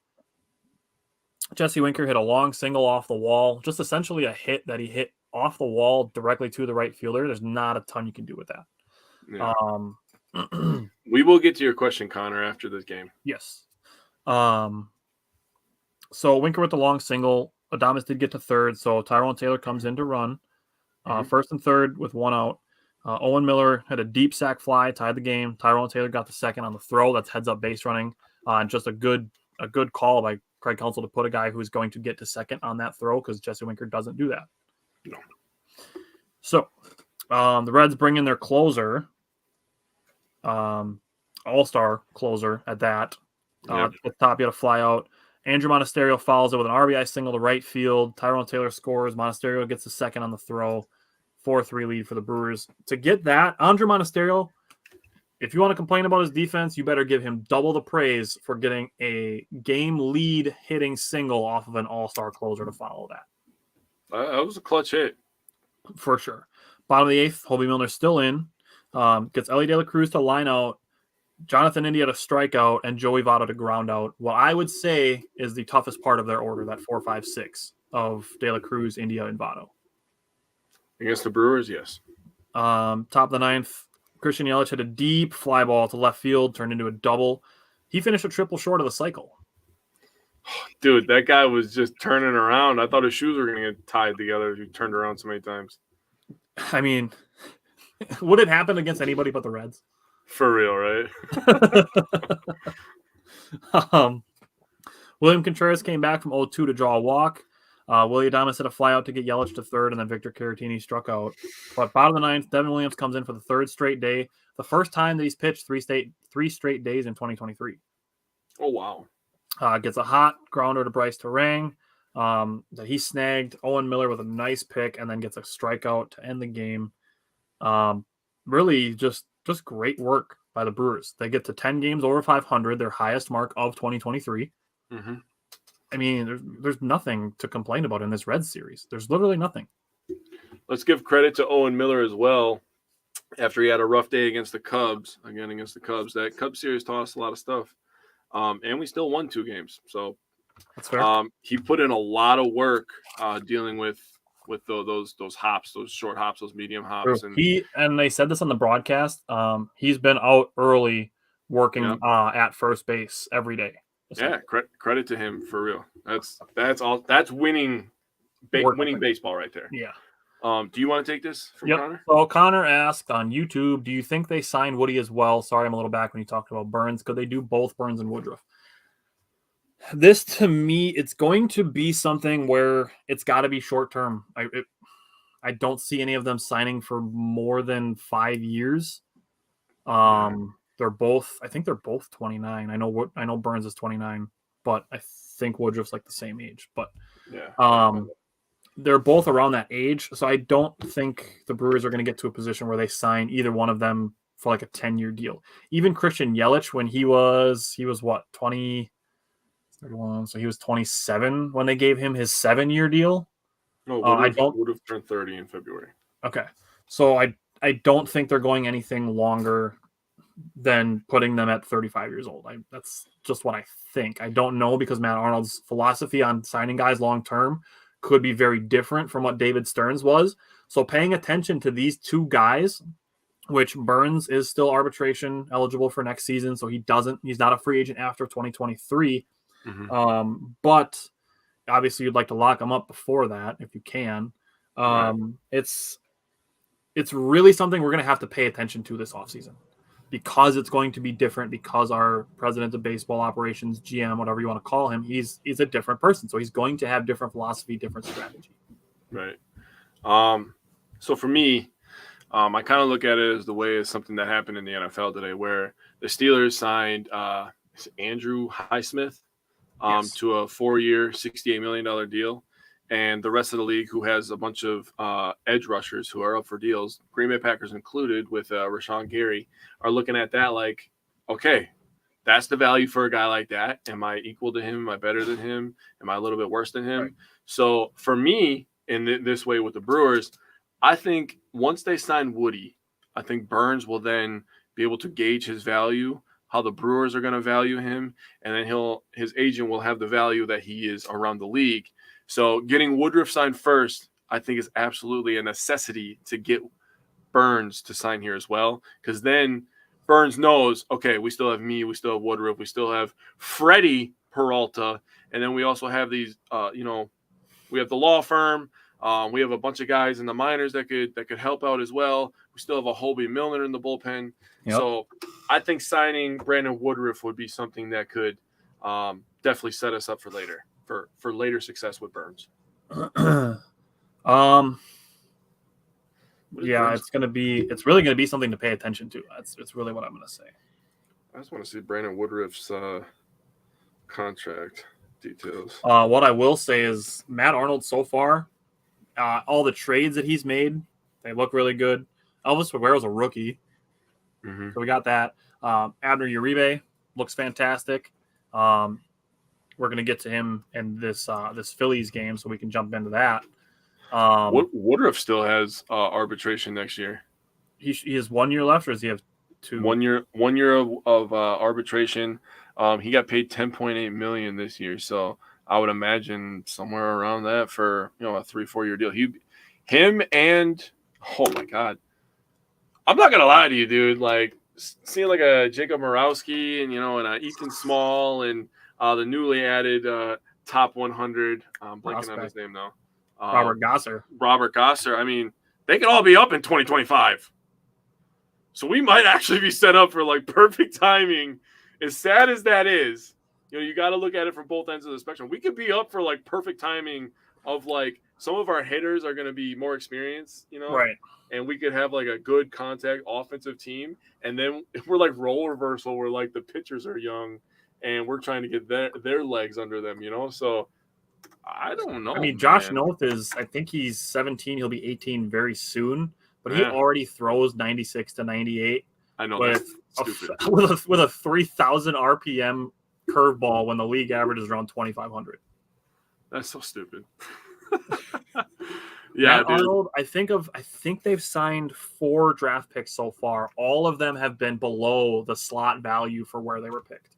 Jesse Winker hit a long single off the wall. Just essentially a hit that he hit off the wall directly to the right fielder. There's not a ton you can do with that. Yeah. We will get to your question, Connor, after this game. Yes. So Winker with the long single. Adames did get to third, so Tyrone Taylor comes in to run. First and third with 1 out. Owen Miller had a deep sac fly, tied the game. Tyrone Taylor got the second on the throw. That's heads-up base running. And just a good call by Craig Counsell to put a guy who's going to get to second on that throw, because Jesse Winker doesn't do that. No. So the Reds bring in their closer, all-star closer at that. At the top, you had a fly out. Andrew Monasterio follows it with an RBI single to right field. Tyrone Taylor scores. Monasterio gets the second on the throw. 4-3 lead for the Brewers. To get that, Andrew Monasterio, if you want to complain about his defense, you better give him double the praise for getting a game lead hitting single off of an all-star closer to follow that. That was a clutch hit. For sure. Bottom of the eighth, Hobie Milner still in. Gets Elly De La Cruz to line out. Jonathan India to strike out, and Joey Votto to ground out. What I would say is the toughest part of their order, that 4, 5, 6 of De La Cruz, India, and Votto. Against the Brewers, yes. Top of the ninth, Christian Yelich had a deep fly ball to left field, turned into a double. he finished a triple short of the cycle. Dude, that guy was just turning around. I thought his shoes were going to get tied together. He turned around so many times. I mean, would it happen against anybody but the Reds? For real, right? William Contreras came back from 0-2 to draw a walk. Willie Adames hit a flyout to get Yelich to third, and then Victor Caratini struck out. But bottom of the ninth, Devin Williams comes in for the third straight day. The first time that he's pitched three straight days in 2023. Oh, wow. Gets a hot grounder to Bryce Terang that he snagged. Owen Miller with a nice pick, and then gets a strikeout to end the game. Really just great work by the Brewers. They get to 10 games over 500, their highest mark of 2023. Mm-hmm. I mean, there's nothing to complain about in this Reds series. There's literally nothing. Let's give credit to Owen Miller as well. After he had a rough day against the Cubs, that Cubs series taught us a lot of stuff. And we still won 2 games. So that's fair. He put in a lot of work dealing with those hops, those short hops, those medium hops. And they said this on the broadcast. He's been out early working at first base every day. Yeah, credit to him for real. That's all. That's winning baseball right there. Yeah. Do you want to take this from Connor? So Connor asked on YouTube, do you think they signed Woody as well? Sorry, I'm a little back when you talked about Burns. Could they do both Burns and Woodruff? This, to me, it's going to be something where it's got to be short term. I don't see any of them signing for more than 5 years. I think they're both 29. I know Burns is 29, but I think Woodruff's like the same age. But they're both around that age, so I don't think the Brewers are going to get to a position where they sign either one of them for like a 10-year deal. Even Christian Yelich, when he was what, 20, 31, so he was 27 when they gave him his 7-year deal. No, Woodruff turned 30 in February. Okay, so I don't think they're going anything longer than putting them at 35 years old. That's just what I think. I don't know, because Matt Arnold's philosophy on signing guys long term could be very different from what David Stern's was. So paying attention to these 2 guys, which Burns is still arbitration eligible for next season, so he's not a free agent after 2023. Mm-hmm. But obviously you'd like to lock him up before that if you can. Right. It's really something we're going to have to pay attention to this offseason, because it's going to be different, because our president of baseball operations, GM, whatever you want to call him, he's a different person. So he's going to have different philosophy, different strategy. Right. So for me, I kind of look at it as the way as something that happened in the NFL today, where the Steelers signed Andrew Highsmith to a 4-year, $68 million deal. And the rest of the league, who has a bunch of edge rushers who are up for deals, Green Bay Packers included, with Rashawn Gary, are looking at that like, okay, that's the value for a guy like that. Am I equal to him? Am I better than him? Am I a little bit worse than him? Right. So for me, in this way with the Brewers, I think once they sign Woody, I think Burns will then be able to gauge his value, how the Brewers are going to value him, and then his agent will have the value that he is around the league. So getting Woodruff signed first, I think, is absolutely a necessity to get Burns to sign here as well, because then Burns knows, okay, we still have me, we still have Woodruff, we still have Freddie Peralta, and then we also have these, we have the law firm, we have a bunch of guys in the minors that could help out as well. We still have a Hobie Milner in the bullpen. Yep. So I think signing Brandon Woodruff would be something that could definitely set us up for later. For later success with Burns. It's really gonna be something to pay attention to. It's really what I'm gonna say. I just want to see Brandon Woodruff's contract details. What I will say is Matt Arnold so far, all the trades that he's made, they look really good. Elvis Ferreira's a rookie, so we got that. Abner Uribe looks fantastic. We're going to get to him in this Phillies game, so we can jump into that. Woodruff still has arbitration next year. He has 1 year left, or does he have 2? 1 year. 1 year of arbitration. He got paid $10.8 million this year, so I would imagine somewhere around that for a 3-4 year deal. Him and oh my God, I'm not gonna lie to you, dude. Like seeing like a Jacob Morowski and and Ethan Small and the newly added top 100. I'm blanking on his name now. Robert Gosser. Robert Gosser. I mean, they could all be up in 2025. So we might actually be set up for like perfect timing. As sad as that is, you got to look at it from both ends of the spectrum. We could be up for like perfect timing of like some of our hitters are going to be more experienced, right? And we could have like a good contact offensive team. And then if we're like role reversal where like the pitchers are young and we're trying to get their legs under them, So I don't know. I mean, Josh Noth I think he's 17. He'll be 18 very soon. But he already throws 96 to 98. I know with that's stupid. With a 3,000 RPM curveball when the league average is around 2,500. That's so stupid. Matt Arnold, I think they've signed 4 draft picks so far. All of them have been below the slot value for where they were picked.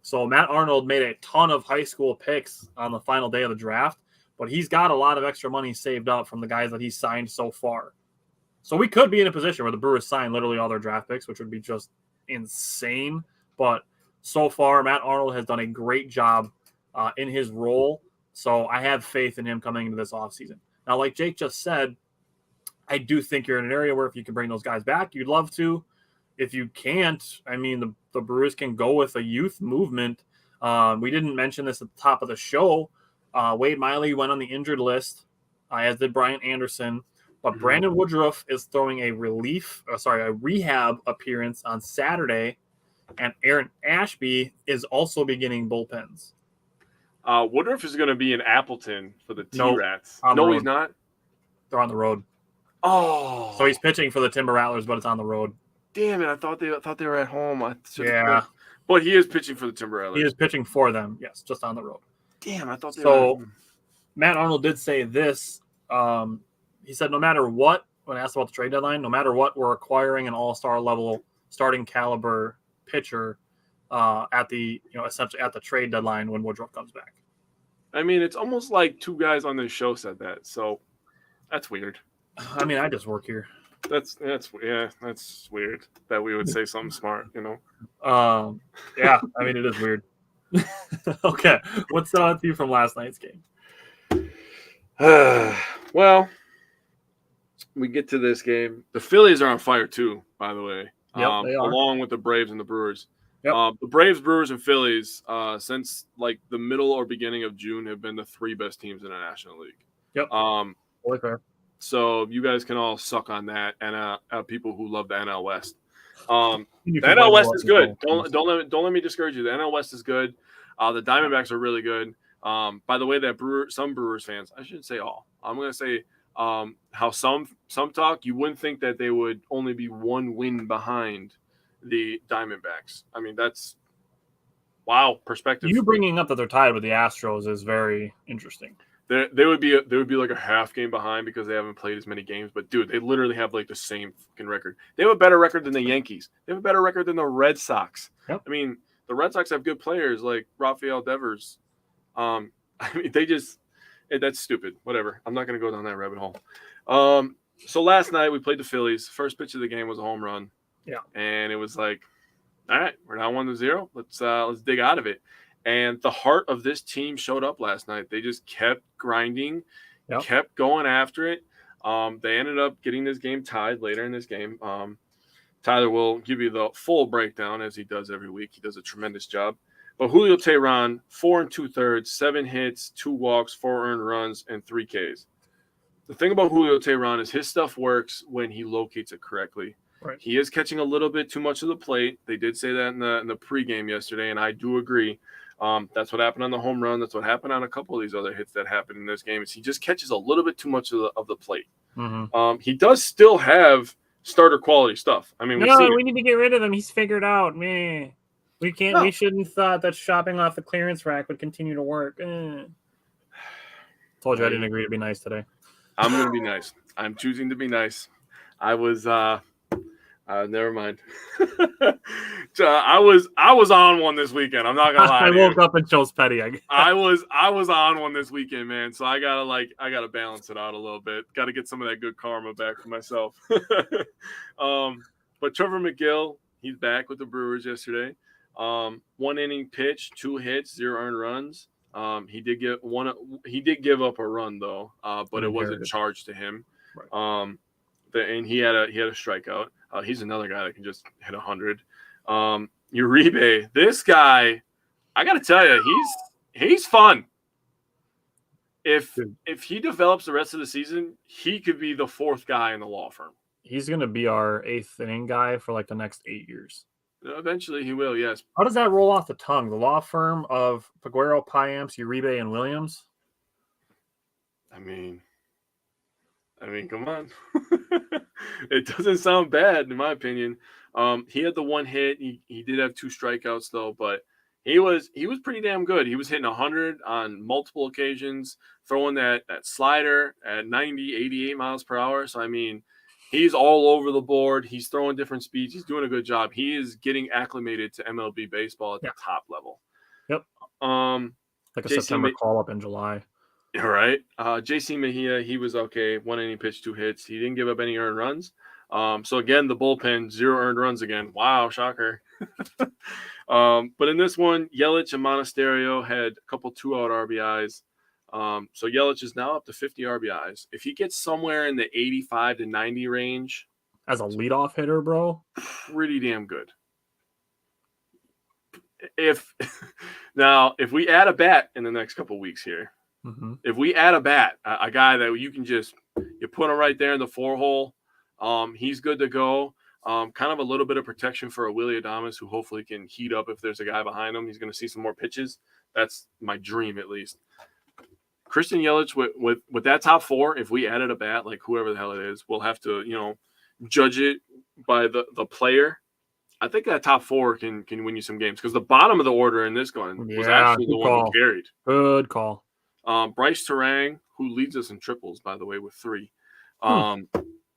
So Matt Arnold made a ton of high school picks on the final day of the draft. But he's got a lot of extra money saved up from the guys that he's signed so far. So we could be in a position where the Brewers sign literally all their draft picks, which would be just insane. But so far, Matt Arnold has done a great job in his role. So I have faith in him coming into this offseason. Now, like Jake just said, I do think you're in an area where if you can bring those guys back, you'd love to. If you can't, I mean, the Brewers can go with a youth movement. We didn't mention this at the top of the show. Wade Miley went on the injured list, as did Brian Anderson. But Brandon Woodruff is throwing a rehab appearance on Saturday, and Aaron Ashby is also beginning bullpens. Woodruff is going to be in Appleton for the T-Rats. No, he's not. They're on the road. Oh, so he's pitching for the Timber Rattlers, but it's on the road. Damn it! I thought they were at home. Yeah, but he is pitching for the Timber Rattlers. He is pitching for them. Yes, just on the road. Damn, I thought they were. So Matt Arnold did say this. He said, no matter what, when asked about the trade deadline, no matter what, we're acquiring an all-star level starting caliber pitcher at the essentially at the trade deadline when Woodruff comes back. I mean, it's almost like 2 guys on this show said that, so that's weird. I mean, I just work here. That's weird that we would say something smart, Yeah, I mean, it is weird. Okay, what stood out to you from last night's game? Well, we get to this game. The Phillies are on fire too, by the way. Yep, they are. Along with the Braves and the Brewers. Yep. The Braves, Brewers, and Phillies, since like the middle or beginning of June, have been the 3 best teams in the National League. Yep. Totally fair. So you guys can all suck on that, and people who love the NL West. The NL West is good. Don't let me discourage you. The NL West is good. The Diamondbacks are really good. By the way, some Brewers fans, I shouldn't say all. I'm going to say how some talk. You wouldn't think that they would only be 1 win behind the Diamondbacks. I mean, that's perspective. You bringing up that they're tied with the Astros is very interesting. They would be like a half game behind because they haven't played as many games. But dude, they literally have like the same fucking record. They have a better record than the Yankees. They have a better record than the Red Sox. Yep. I mean, the Red Sox have good players like Rafael Devers. I mean, that's stupid. Whatever. I'm not going to go down that rabbit hole. So last night we played the Phillies. First pitch of the game was a home run. Yeah. And it was like, all right, we're now 1-0. Let's dig out of it. And the heart of this team showed up last night. They just kept grinding, kept going after it. They ended up getting this game tied later in this game. Tyler will give you the full breakdown as he does every week. He does a tremendous job. But Julio Teheran, 4 2/3, 7 hits, 2 walks, 4 earned runs, and 3 Ks. The thing about Julio Teheran is his stuff works when he locates it correctly. Right. He is catching a little bit too much of the plate. They did say that in the pregame yesterday, and I do agree. That's what happened on the home run. That's what happened on a couple of these other hits that happened in this game. Is he just catches a little bit too much of the plate. Mm-hmm. He does still have starter quality stuff. I mean, we need to get rid of him. He's figured out. Man, we can't. No. We shouldn't have thought that shopping off the clearance rack would continue to work. Told you I didn't agree to be nice today. I'm going to be nice. I'm choosing to be nice. I was. Never mind. I was on one this weekend. I'm not gonna lie. I woke up and chose petty. I was on one this weekend, man. So I gotta balance it out a little bit. Got to get some of that good karma back for myself. But Trevor McGill, he's back with the Brewers yesterday. 1 inning pitch, 2 hits, 0 earned runs. He did give up a run though, but it wasn't charged to him. Right. And he had a strikeout. He's another guy that can just hit 100. Uribe, this guy, I got to tell you, he's fun. If he develops the rest of the season, he could be the 4th guy in the law firm. He's going to be our 8th inning guy for like the next 8 years. Eventually he will, yes. How does that roll off the tongue? The law firm of Peguero, Piamps, Uribe, and Williams? I mean, come on. It doesn't sound bad, in my opinion. He had the 1 hit. He did have 2 strikeouts, though, but he was pretty damn good. He was hitting 100 on multiple occasions, throwing that slider at 90, 88 miles per hour. So, I mean, he's all over the board. He's throwing different speeds. He's doing a good job. He is getting acclimated to MLB baseball at the top level. Yep. Like a JC September call-up in July. All right. JC Mejia, he was okay. 1 inning pitch, 2 hits. He didn't give up any earned runs. So, again, the bullpen, 0 earned runs again. Wow, shocker. But in this one, Yelich and Monasterio had a couple 2-out RBIs. So Yelich is now up to 50 RBIs. If he gets somewhere in the 85 to 90 range. As a leadoff hitter, bro? Pretty damn good. If we add a bat in the next couple weeks here, if we add a bat, a guy that you can you put him right there in the 4-hole, he's good to go. Kind of a little bit of protection for a Willy Adames who hopefully can heat up if there's a guy behind him. He's going to see some more pitches. That's my dream, at least. Christian Yelich with that top 4, if we added a bat, like whoever the hell it is, we'll have to, judge it by the player. I think that top 4 can win you some games because the bottom of the order in this one was actually the one who carried. Good call. Bryce Terang, who leads us in triples, by the way, with 3.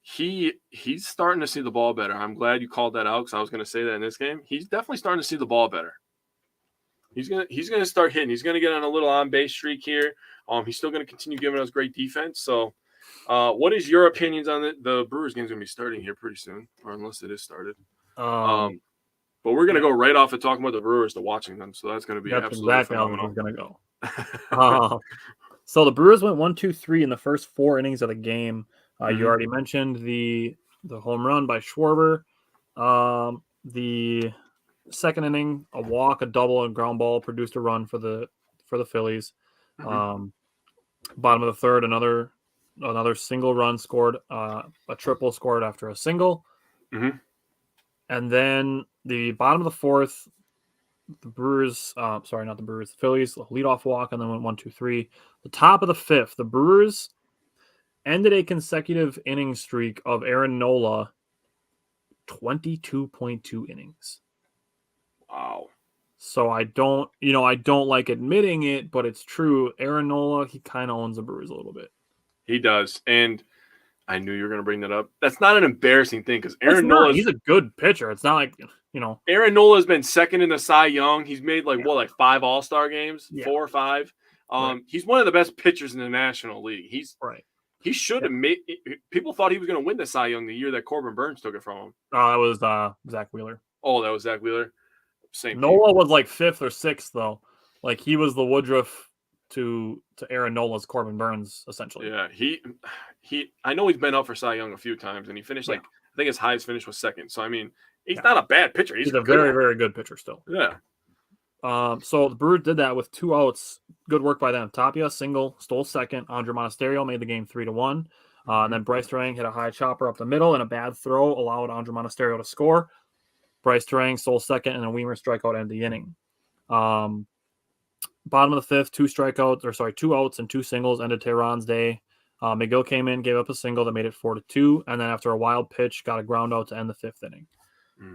He's starting to see the ball better. I'm glad you called that out because I was going to say that in this game. He's definitely starting to see the ball better. He's gonna start hitting. He's gonna get on a little on base streak here. He's still gonna continue giving us great defense. So, what is your opinions on the Brewers game's gonna be starting here pretty soon, or unless it is started? But we're gonna go right off of talking about the Brewers to watching them. So that's gonna be absolutely phenomenal. That's exactly gonna go. So the Brewers went 1-2-3 in the first 4 innings of the game. You already mentioned the home run by Schwarber. The second inning, a walk, a double, and ground ball produced a run for the Phillies. Bottom of the third, another single run scored, a triple scored after a single. And then the bottom of the fourth, the Phillies leadoff walk, and then went 1-2-3. The top of the fifth, the Brewers ended a consecutive inning streak of Aaron Nola, 22.2 innings. Wow. So I don't like admitting it, but it's true. Aaron Nola, he kind of owns the Brewers a little bit. He does. And I knew you were going to bring that up. That's not an embarrassing thing because Aaron Nola, he's a good pitcher. It's not like, Aaron Nola has been second in the Cy Young. He's made like 5 All-Star games, 4 or 5. He's one of the best pitchers in the National League. He should have made. People thought he was going to win the Cy Young the year that Corbin Burns took it from him. That was Zach Wheeler. Oh, that was Zach Wheeler. Same. Nola was like 5th or 6th though. Like he was the Woodruff to Aaron Nola's Corbin Burns essentially. Yeah, he. I know he's been up for Cy Young a few times, and he finished I think his highest finish was 2nd. So I mean, he's not a bad pitcher. He's a very very good pitcher still. Yeah. So the Brewers did that with 2 outs. Good work by them. Tapia single, stole second. Andre Monasterio made the game 3-1. And then Bryce Terang hit a high chopper up the middle, and a bad throw allowed Andre Monasterio to score. Bryce Terang stole second, and a Weimer strikeout ended the inning. Bottom of the fifth, 2 outs and 2 singles ended Tehran's day. McGill came in, gave up a single that made it 4-2, and then after a wild pitch, got a ground out to end the 5th inning.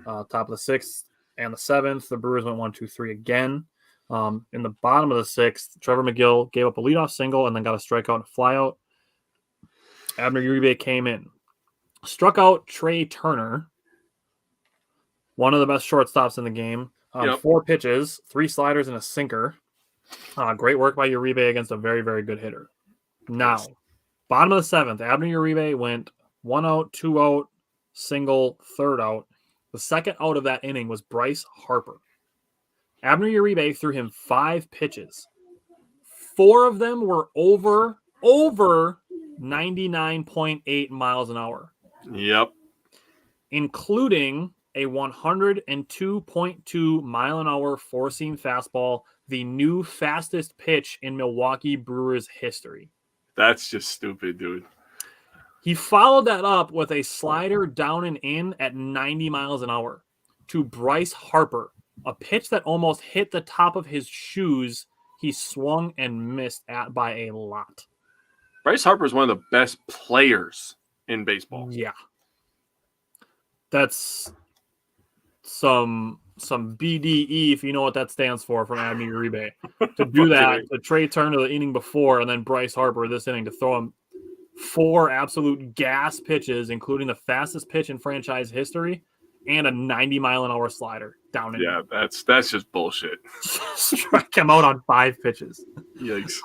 Top of the 6th and the 7th, the Brewers went 1-2-3 again. In the bottom of the 6th, Trevor McGill gave up a leadoff single and then got a strikeout and flyout. Abner Uribe came in, struck out Trey Turner, one of the best shortstops in the game. 4 pitches, 3 sliders, and a sinker. Great work by Uribe against a very, very good hitter. Now, bottom of the 7th, Abner Uribe went 1 out, 2 out, single, 3rd out. The second out of that inning was Bryce Harper. Abner Uribe threw him 5 pitches. 4 of them were over 99.8 miles an hour. Yep. Including a 102.2 mile an hour four-seam fastball, the new fastest pitch in Milwaukee Brewers history. That's just stupid, dude. He followed that up with a slider down and in at 90 miles an hour to Bryce Harper, a pitch that almost hit the top of his shoes. He swung and missed at by a lot. Bryce Harper is one of the best players in baseball. Yeah. That's some BDE, if you know what that stands for, from Abner Uribe. To do that, to Trey Turner the inning before, and then Bryce Harper this inning to throw him 4 absolute gas pitches, including the fastest pitch in franchise history, and a 90-mile-an-hour slider down in. Yeah, that's just bullshit. Strike him out on 5 pitches. Yikes.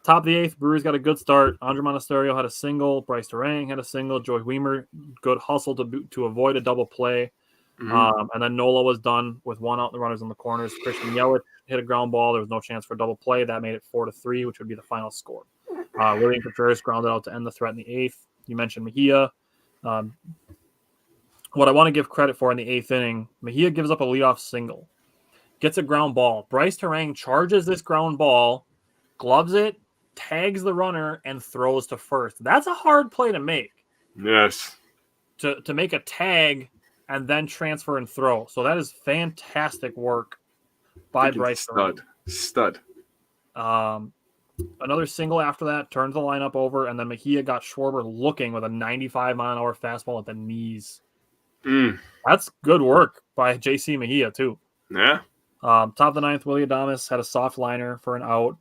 Top of the 8th, Brewers got a good start. Andre Monasterio had a single. Bryce Terang had a single. Joey Weimer, good hustle to avoid a double play. Mm-hmm. And then Nola was done with 1 out, the runners on the corners. Christian Yelich hit a ground ball. There was no chance for a double play. That made it 4-3, which would be the final score. William Contreras grounded out to end the threat in the 8th. You mentioned Mejia. What I want to give credit for in the 8th inning, Mejia gives up a leadoff single. Gets a ground ball. Bryce Terang charges this ground ball, gloves it, tags the runner, and throws to first. That's a hard play to make. Yes. To make a tag and then transfer and throw. So that is fantastic work by Bryce Terang. Stud. Another single after that, turns the lineup over, and then Mejia got Schwarber looking with a 95-mile-an-hour fastball at the knees. That's good work by J.C. Mejia, too. Yeah. Top of the 9th, Willie Adames had a soft liner for an out.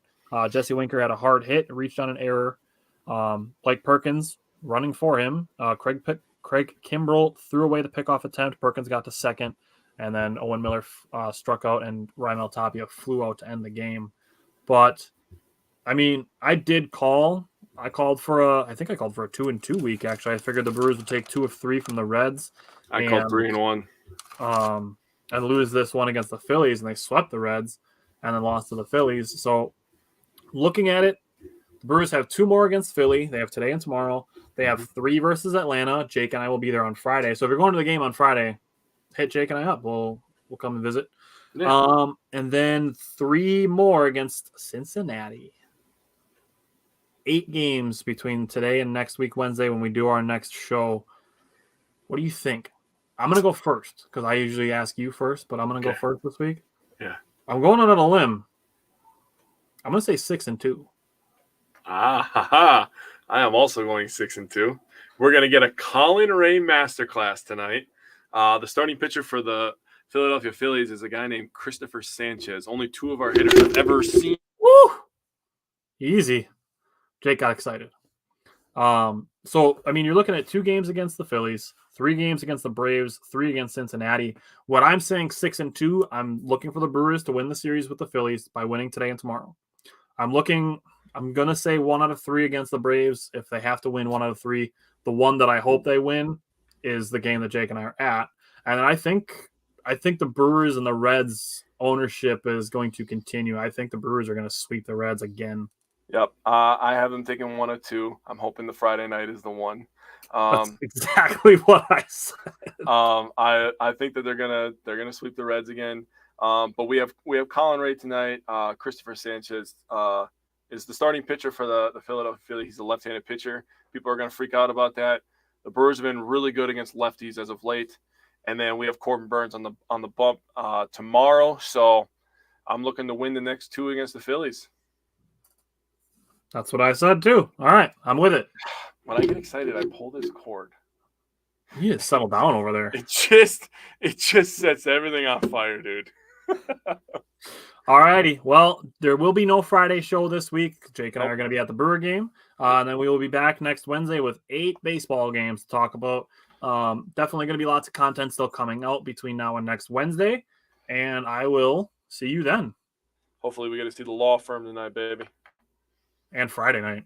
Jesse Winker had a hard hit, reached on an error. Blake Perkins running for him. Craig Kimbrell threw away the pickoff attempt. Perkins got to second, and then Owen Miller struck out, and Raimel Tapia flew out to end the game. But I mean, I called for a 2-2 week. Actually, I figured the Brewers would take 2 of 3 from the Reds. I called 3-1. And lose this one against the Phillies, and they swept the Reds and then lost to the Phillies. So looking at it, the Brewers have 2 more against Philly. They have today and tomorrow. They have 3 versus Atlanta. Jake and I will be there on Friday. So if you're going to the game on Friday, hit Jake and I up. We'll come and visit. Yeah. And then 3 more against Cincinnati. 8 games between today and next week, Wednesday, when we do our next show. What do you think? I'm going to go first because I usually ask you first, but I'm going to go first this week. Yeah. I'm going out on a limb. I'm going to say 6-2. I am also going 6-2. We're going to get a Colin Ray masterclass tonight. The starting pitcher for the Philadelphia Phillies is a guy named Christopher Sanchez. Only 2 of our hitters I've ever seen. Woo! Easy. Jake got excited. So, I mean, you're looking at 2 games against the Phillies, 3 games against the Braves, 3 against Cincinnati. What I'm saying 6-2, I'm looking for the Brewers to win the series with the Phillies by winning today and tomorrow. I'm going to say 1 out of 3 against the Braves. If they have to win 1 out of 3, the one that I hope they win is the game that Jake and I are at. And I think the Brewers and the Reds ownership is going to continue. I think the Brewers are going to sweep the Reds again. Yep. I have them taking 1 or 2. I'm hoping the Friday night is the one. That's exactly what I said. I think that they're gonna sweep the Reds again. But we have Colin Ray tonight. Christopher Sanchez is the starting pitcher for the Philadelphia Phillies. He's a left-handed pitcher. People are gonna freak out about that. The Brewers have been really good against lefties as of late. And then we have Corbin Burns on the bump tomorrow. So I'm looking to win the next 2 against the Phillies. That's what I said too. All right, I'm with it. When I get excited, I pull this cord. You need to settle down over there. It just sets everything on fire, dude. All righty. Well, there will be no Friday show this week. Jake and I are going to be at the Brewer game. And then we will be back next Wednesday with 8 baseball games to talk about. Definitely going to be lots of content still coming out between now and next Wednesday. And I will see you then. Hopefully we get to see the law firm tonight, baby. And Friday night.